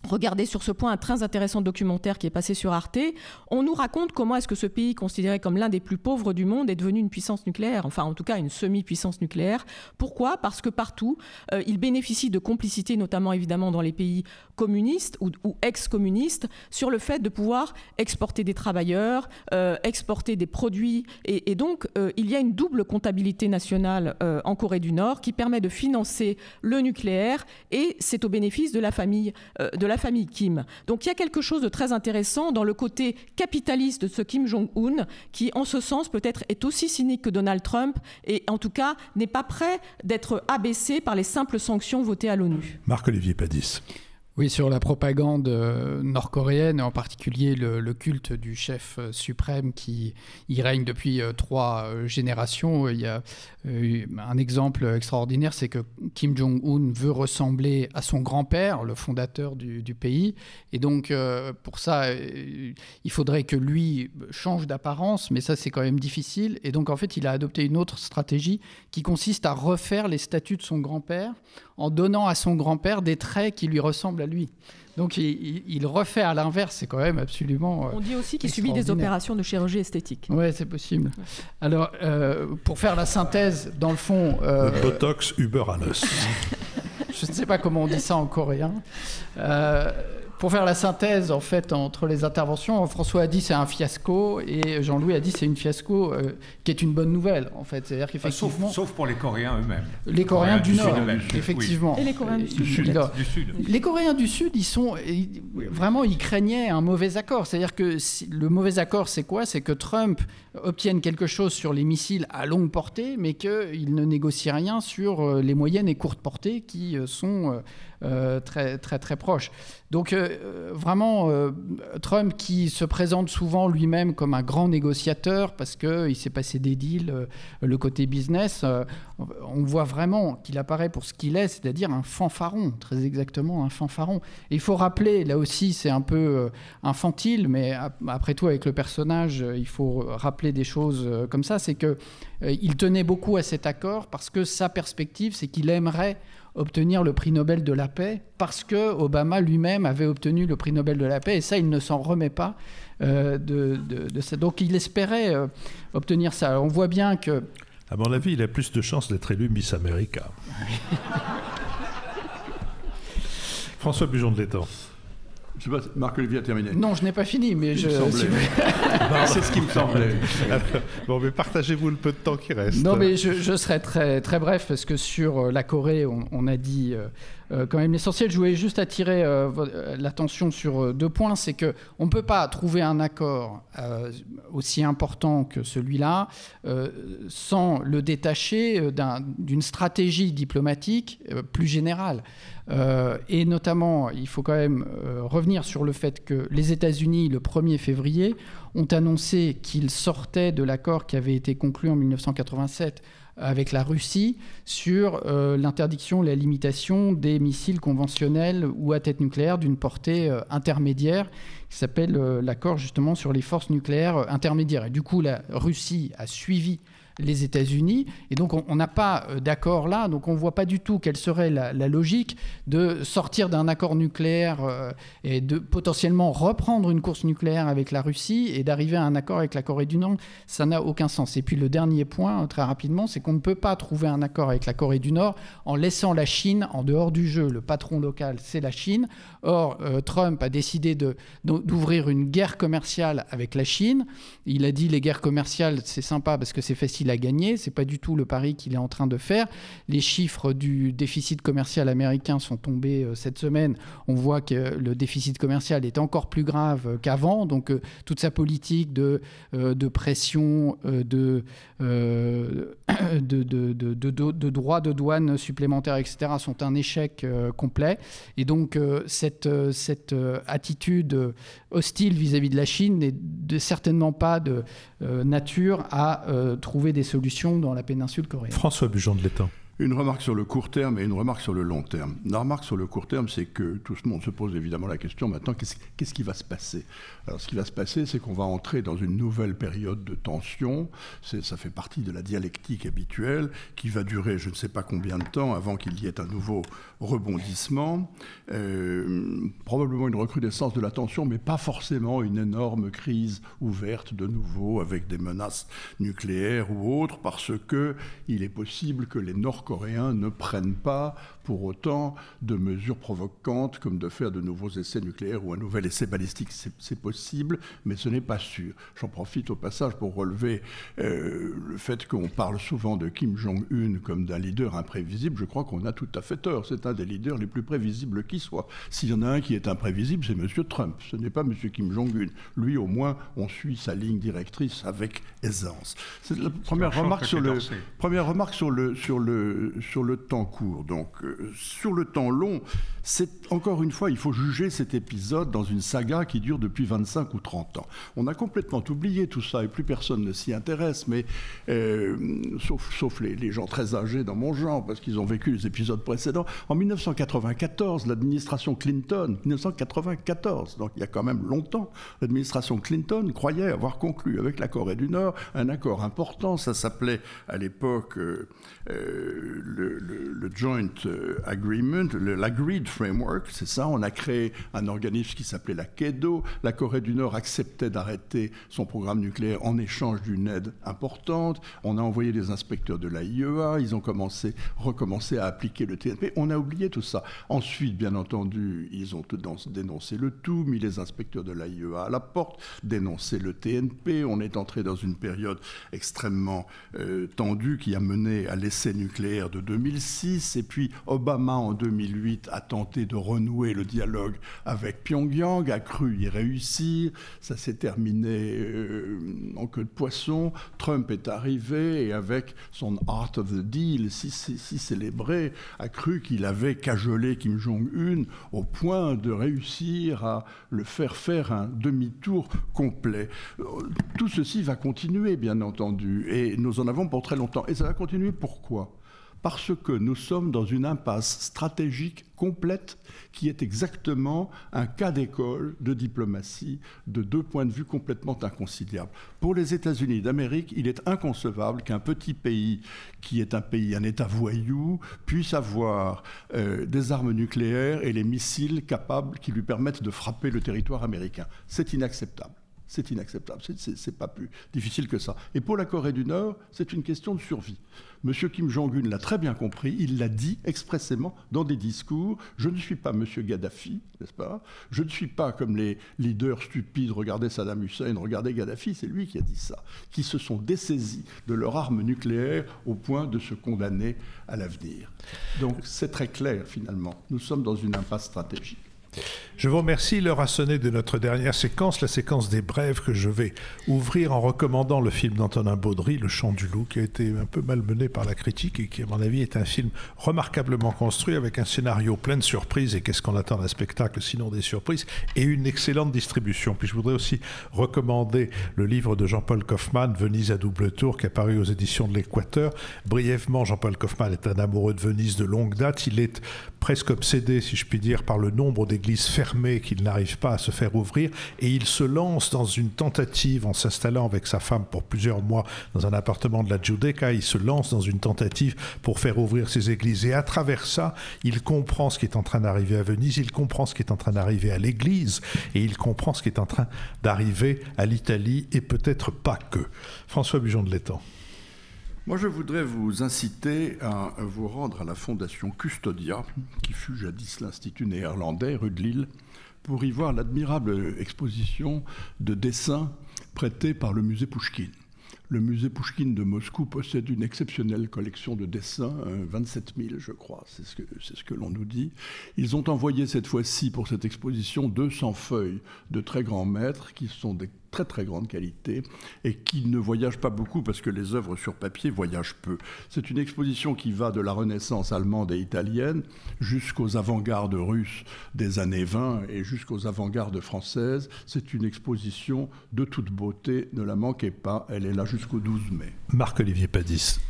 regardez sur ce point un très intéressant documentaire qui est passé sur Arte. On nous raconte comment est-ce que ce pays, considéré comme l'un des plus pauvres du monde, est devenu une puissance nucléaire, enfin en tout cas une semi-puissance nucléaire. Pourquoi ? Parce que partout, il bénéficie de complicité, notamment évidemment dans les pays communistes ou ex-communistes, sur le fait de pouvoir exporter des travailleurs, exporter des produits. Et donc, il y a une double comptabilité nationale en Corée du Nord qui permet de financer le nucléaire, et c'est au bénéfice de la famille Kim. Donc il y a quelque chose de très intéressant dans le côté capitaliste de ce Kim Jong-un qui, en ce sens, peut-être est aussi cynique que Donald Trump et en tout cas n'est pas prêt d'être abaissé par les simples sanctions votées à l'ONU. Marc-Olivier Padis. Oui, sur la propagande nord-coréenne, en particulier le culte du chef suprême qui y règne depuis 3 générations. Il y a un exemple extraordinaire, c'est que Kim Jong-un veut ressembler à son grand-père, le fondateur du pays. Et donc, pour ça, il faudrait que lui change d'apparence, mais ça, c'est quand même difficile. Et donc, en fait, il a adopté une autre stratégie qui consiste à refaire les statuts de son grand-père en donnant à son grand-père des traits qui lui ressemblent à lui. Donc il refait à l'inverse, c'est quand même absolument on dit aussi qu'il subit des opérations de chirurgie esthétique. Oui, c'est possible. Alors, pour faire la synthèse, dans le fond... le Botox Uberanus. Je ne sais pas comment on dit ça en coréen. Pour faire la synthèse, en fait, entre les interventions, François a dit c'est un fiasco et Jean-Louis a dit c'est une fiasco qui est une bonne nouvelle, en fait. C'est-à-dire qu'effectivement... Sauf pour les Coréens eux-mêmes. Les Coréens du Nord, Sud, effectivement. Oui. Et les Coréens du Sud. Les Coréens du Sud, ils craignaient un mauvais accord. C'est-à-dire que le mauvais accord, c'est quoi ? C'est que Trump obtienne quelque chose sur les missiles à longue portée, mais qu'il ne négocie rien sur les moyennes et courtes portées qui sont... très, très, très proche. Donc, vraiment, Trump qui se présente souvent lui-même comme un grand négociateur parce qu'il s'est passé des deals, le côté business, on voit vraiment qu'il apparaît pour ce qu'il est, c'est-à-dire un fanfaron, très exactement un fanfaron. Et il faut rappeler, là aussi, c'est un peu infantile, mais après tout, avec le personnage, il faut rappeler des choses comme ça, c'est qu'il tenait beaucoup à cet accord parce que sa perspective, c'est qu'il aimerait obtenir le prix Nobel de la paix parce que Obama lui-même avait obtenu le prix Nobel de la paix et ça, il ne s'en remet pas de ça. Donc, il espérait obtenir ça. Alors, on voit bien que... À mon avis, il a plus de chances d'être élu Miss America. François Bujon de l'Étang. Je sais pas, Marc-Olivier a terminé. Non, je n'ai pas fini, mais c'est ce qui me semblait. Bon, mais partagez-vous le peu de temps qui reste. Non, mais je serai très, très bref, parce que sur la Corée, on a dit quand même l'essentiel. Je voulais juste attirer l'attention sur 2 points. C'est qu'on ne peut pas trouver un accord aussi important que celui-là sans le détacher d'une stratégie diplomatique plus générale. Et notamment, il faut quand même revenir sur le fait que les États-Unis, le 1er février, ont annoncé qu'ils sortaient de l'accord qui avait été conclu en 1987 avec la Russie sur l'interdiction, la limitation des missiles conventionnels ou à tête nucléaire d'une portée intermédiaire, qui s'appelle l'accord justement sur les forces nucléaires intermédiaires. Et du coup, la Russie a suivi les États-Unis, et donc on n'a pas d'accord là, donc on ne voit pas du tout quelle serait la logique de sortir d'un accord nucléaire et de potentiellement reprendre une course nucléaire avec la Russie et d'arriver à un accord avec la Corée du Nord. Ça n'a aucun sens. Et puis le dernier point, très rapidement, c'est qu'on ne peut pas trouver un accord avec la Corée du Nord en laissant la Chine en dehors du jeu. Le patron local, c'est la Chine. Or, Trump a décidé d'ouvrir une guerre commerciale avec la Chine. Il a dit les guerres commerciales, c'est sympa parce que c'est facile à gagner. C'est pas du tout le pari qu'il est en train de faire. Les chiffres du déficit commercial américain sont tombés cette semaine. On voit que le déficit commercial est encore plus grave qu'avant. Donc, toute sa politique de pression, de droits de douane supplémentaires, etc., sont un échec complet. Et donc, cette attitude hostile vis-à-vis de la Chine n'est certainement pas de nature à trouver des solutions dans la péninsule coréenne. François Bujon de l'Étang. Une remarque sur le court terme et une remarque sur le long terme. La remarque sur le court terme, c'est que tout le monde se pose évidemment la question maintenant, qu'est-ce qui va se passer ? Alors, ce qui va se passer, c'est qu'on va entrer dans une nouvelle période de tension. Ça fait partie de la dialectique habituelle qui va durer je ne sais pas combien de temps avant qu'il y ait un nouveau rebondissement. Probablement une recrudescence de la tension, mais pas forcément une énorme crise ouverte de nouveau avec des menaces nucléaires ou autres, parce qu'il est possible que les Nord-Coréens ne prennent pas pour autant de mesures provocantes comme de faire de nouveaux essais nucléaires ou un nouvel essai balistique. C'est possible, mais ce n'est pas sûr. J'en profite au passage pour relever le fait qu'on parle souvent de Kim Jong-un comme d'un leader imprévisible. Je crois qu'on a tout à fait tort. C'est un des leaders les plus prévisibles qui soit. S'il y en a un qui est imprévisible, c'est M. Trump. Ce n'est pas M. Kim Jong-un. Lui, au moins, on suit sa ligne directrice avec aisance. C'est la première remarque sur le temps court. Donc, sur le temps long, encore une fois, il faut juger cet épisode dans une saga qui dure depuis 25 ou 30 ans. On a complètement oublié tout ça et plus personne ne s'y intéresse, mais sauf les gens très âgés dans mon genre, parce qu'ils ont vécu les épisodes précédents. En 1994, l'administration Clinton, 1994, donc il y a quand même longtemps, l'administration Clinton croyait avoir conclu avec la Corée du Nord un accord important. Ça s'appelait à l'époque le Joint Agreement, l'Agreed Framework, c'est ça. On a créé un organisme qui s'appelait la KEDO. La Corée du Nord acceptait d'arrêter son programme nucléaire en échange d'une aide importante. On a envoyé des inspecteurs de l'AIEA. Ils ont recommencé à appliquer le TNP. On a oublié tout ça. Ensuite, bien entendu, ils ont dénoncé le tout, mis les inspecteurs de l'AIEA à la porte, dénoncé le TNP. On est entré dans une période extrêmement tendue qui a mené à l'essai nucléaire de 2006. Et puis, Obama, en 2008, a tenté de renouer le dialogue avec Pyongyang, a cru y réussir. Ça s'est terminé en queue de poisson. Trump est arrivé et avec son Art of the Deal, si célébré, a cru qu'il avait cajolé Kim Jong-un au point de réussir à le faire un demi-tour complet. Tout ceci va continuer, bien entendu, et nous en avons pour très longtemps. Et ça va continuer pourquoi ? Parce que nous sommes dans une impasse stratégique complète qui est exactement un cas d'école de diplomatie de deux points de vue complètement inconciliables. Pour les États-Unis d'Amérique, il est inconcevable qu'un petit pays qui est un État voyou puisse avoir des armes nucléaires et les missiles capables qui lui permettent de frapper le territoire américain. C'est inacceptable. C'est inacceptable, c'est pas plus difficile que ça. Et pour la Corée du Nord, c'est une question de survie. M. Kim Jong-un l'a très bien compris, il l'a dit expressément dans des discours. Je ne suis pas M. Gaddafi, n'est-ce pas ? Je ne suis pas comme les leaders stupides, regardez Saddam Hussein, regardez Gaddafi, c'est lui qui a dit ça, qui se sont dessaisis de leur arme nucléaire au point de se condamner à l'avenir. Donc c'est très clair finalement, nous sommes dans une impasse stratégique. Je vous remercie. L'heure a sonné de notre dernière séquence, la séquence des brèves, que je vais ouvrir en recommandant le film d'Antonin Baudry, Le Chant du Loup, qui a été un peu malmené par la critique et qui, à mon avis, est un film remarquablement construit avec un scénario plein de surprises. Et qu'est-ce qu'on attend d'un spectacle sinon des surprises, et une excellente distribution. Puis je voudrais aussi recommander le livre de Jean-Paul Kaufmann, Venise à double tour, qui est paru aux éditions de l'Équateur. Brièvement, Jean-Paul Kaufmann est un amoureux de Venise de longue date. Il est presque obsédé, si je puis dire, par le nombre d'églises fermées qu'il n'arrive pas à se faire ouvrir, et il se lance dans une tentative, en s'installant avec sa femme pour plusieurs mois dans un appartement de la Giudecca, il se lance dans une tentative pour faire ouvrir ces églises, et à travers ça, il comprend ce qui est en train d'arriver à Venise, il comprend ce qui est en train d'arriver à l'église, et il comprend ce qui est en train d'arriver à l'Italie, et peut-être pas que. François Bujon de l'Étang. Moi, je voudrais vous inciter à vous rendre à la Fondation Custodia, qui fut jadis l'Institut néerlandais, rue de Lille, pour y voir l'admirable exposition de dessins prêtés par le musée Pouchkine. Le musée Pouchkine de Moscou possède une exceptionnelle collection de dessins, 27 000 je crois, c'est ce que l'on nous dit. Ils ont envoyé cette fois-ci pour cette exposition 200 feuilles de très grands maîtres qui sont des très très grande qualité et qui ne voyagent pas beaucoup parce que les œuvres sur papier voyagent peu. C'est une exposition qui va de la Renaissance allemande et italienne jusqu'aux avant-gardes russes des années 20 et jusqu'aux avant-gardes françaises. C'est une exposition de toute beauté, ne la manquez pas, elle est là jusqu'au 12 mai. Marc-Olivier Padis.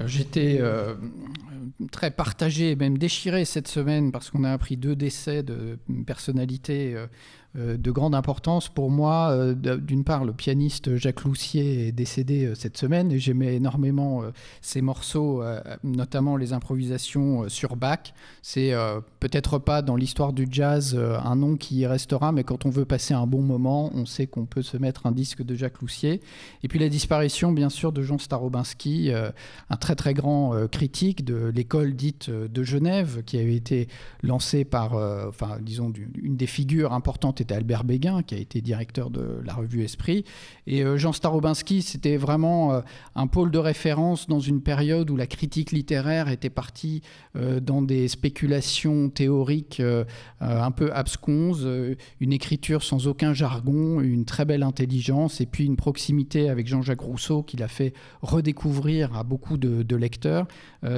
J'étais très partagé et même déchiré cette semaine parce qu'on a appris 2 décès de personnalités de grande importance. Pour moi, d'une part, le pianiste Jacques Loussier est décédé cette semaine et j'aimais énormément ses morceaux, notamment les improvisations sur Bach. C'est peut-être pas dans l'histoire du jazz un nom qui restera, mais quand on veut passer un bon moment, on sait qu'on peut se mettre un disque de Jacques Loussier. Et puis la disparition, bien sûr, de Jean Starobinski, un très très grand critique de l'école dite de Genève, qui avait été lancée par, disons, une des figures importantes était Albert Béguin, qui a été directeur de la revue Esprit. Et Jean Starobinski, c'était vraiment un pôle de référence dans une période où la critique littéraire était partie dans des spéculations théoriques un peu absconses, une écriture sans aucun jargon, une très belle intelligence, et puis une proximité avec Jean-Jacques Rousseau qui l'a fait redécouvrir à beaucoup de lecteurs.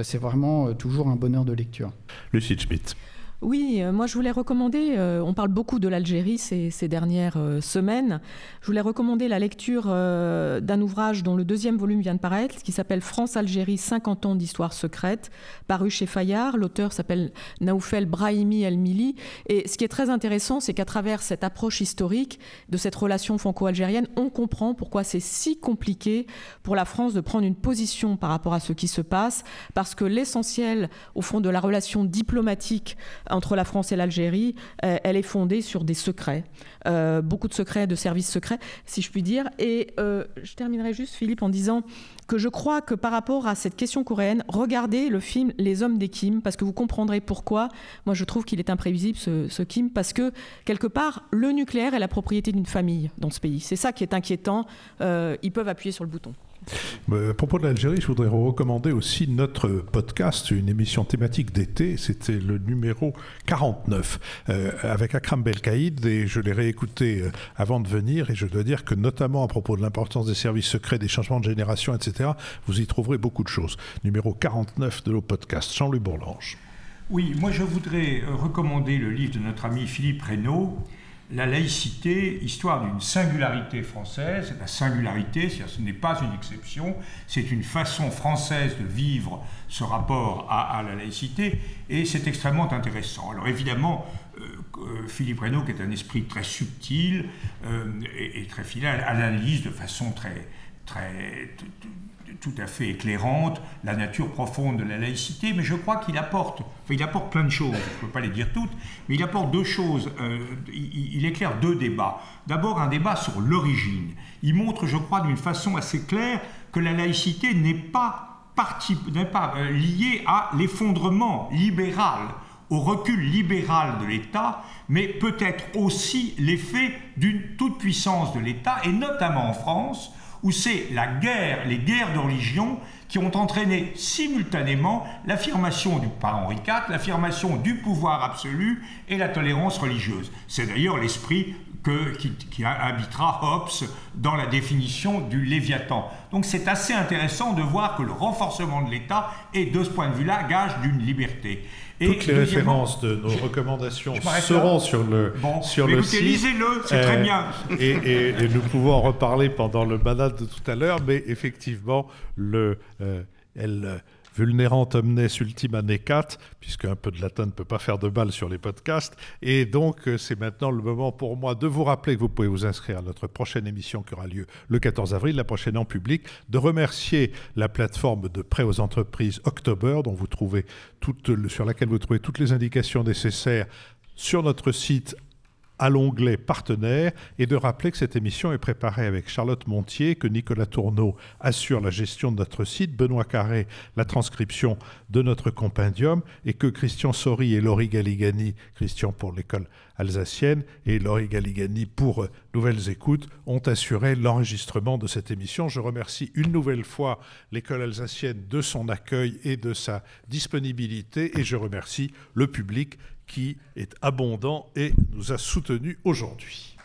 C'est vraiment toujours un bonheur de lecture. Lucille Schmitt. Oui, moi je voulais recommander, on parle beaucoup de l'Algérie ces dernières semaines, je voulais recommander la lecture d'un ouvrage dont le 2e volume vient de paraître, qui s'appelle France-Algérie, 50 ans d'histoire secrète, paru chez Fayard. L'auteur s'appelle Naoufel Brahimi El-Mili. Et ce qui est très intéressant, c'est qu'à travers cette approche historique de cette relation franco-algérienne, on comprend pourquoi c'est si compliqué pour la France de prendre une position par rapport à ce qui se passe, parce que l'essentiel, au fond, de la relation diplomatique entre la France et l'Algérie, elle est fondée sur des secrets, beaucoup de secrets, de services secrets, si je puis dire. Et je terminerai juste, Philippe, en disant que je crois que par rapport à cette question coréenne, regardez le film Les Hommes des Kim, parce que vous comprendrez pourquoi. Moi, je trouve qu'il est imprévisible, ce Kim, parce que, quelque part, le nucléaire est la propriété d'une famille dans ce pays. C'est ça qui est inquiétant. Ils peuvent appuyer sur le bouton. À propos de l'Algérie, je voudrais recommander aussi notre podcast, une émission thématique d'été. C'était le numéro 49 avec Akram Belkaïd, et je l'ai réécouté avant de venir, et je dois dire que notamment à propos de l'importance des services secrets, des changements de génération, etc., vous y trouverez beaucoup de choses. Numéro 49 de nos podcasts. Jean-Louis Bourlange. Oui, moi je voudrais recommander le livre de notre ami Philippe Reynaud, La laïcité, histoire d'une singularité française. La singularité, c'est-à-dire ce n'est pas une exception, c'est une façon française de vivre ce rapport à la laïcité, et c'est extrêmement intéressant. Alors évidemment, Philippe Reynaud, qui est un esprit très subtil et très fidèle, analyse de façon tout à fait éclairante la nature profonde de la laïcité, mais je crois qu'il apporte plein de choses, je ne peux pas les dire toutes, mais il apporte 2 choses, il éclaire 2 débats. D'abord, un débat sur l'origine. Il montre, je crois, d'une façon assez claire que la laïcité n'est pas liée à l'effondrement libéral, au recul libéral de l'État, mais peut-être aussi l'effet d'une toute-puissance de l'État, et notamment en France, où c'est les guerres de religion qui ont entraîné simultanément l'affirmation par Henri IV, l'affirmation du pouvoir absolu et la tolérance religieuse. C'est d'ailleurs l'esprit qui habitera Hobbes dans la définition du Léviathan. Donc c'est assez intéressant de voir que le renforcement de l'État est, de ce point de vue-là, gage d'une liberté. Toutes les références de nos recommandations seront sur le site. Lisez-le, c'est très bien. Et nous pouvons en reparler pendant le mandat de tout à l'heure, mais effectivement, vulnerant omnes ultima necat, puisque un peu de latin ne peut pas faire de mal sur les podcasts. Et donc, c'est maintenant le moment pour moi de vous rappeler que vous pouvez vous inscrire à notre prochaine émission qui aura lieu le 14 avril, la prochaine en public, de remercier la plateforme de prêt aux entreprises October, sur laquelle vous trouvez toutes les indications nécessaires sur notre site à l'onglet partenaires, et de rappeler que cette émission est préparée avec Charlotte Montier, que Nicolas Tourneau assure la gestion de notre site, Benoît Carré la transcription de notre compendium, et que Christian Sori et Laurie Galigani, Christian pour l'école alsacienne et Laurie Galigani pour Nouvelles Écoutes, ont assuré l'enregistrement de cette émission. Je remercie une nouvelle fois l'école alsacienne de son accueil et de sa disponibilité, et je remercie le public qui est abondant et nous a soutenus aujourd'hui.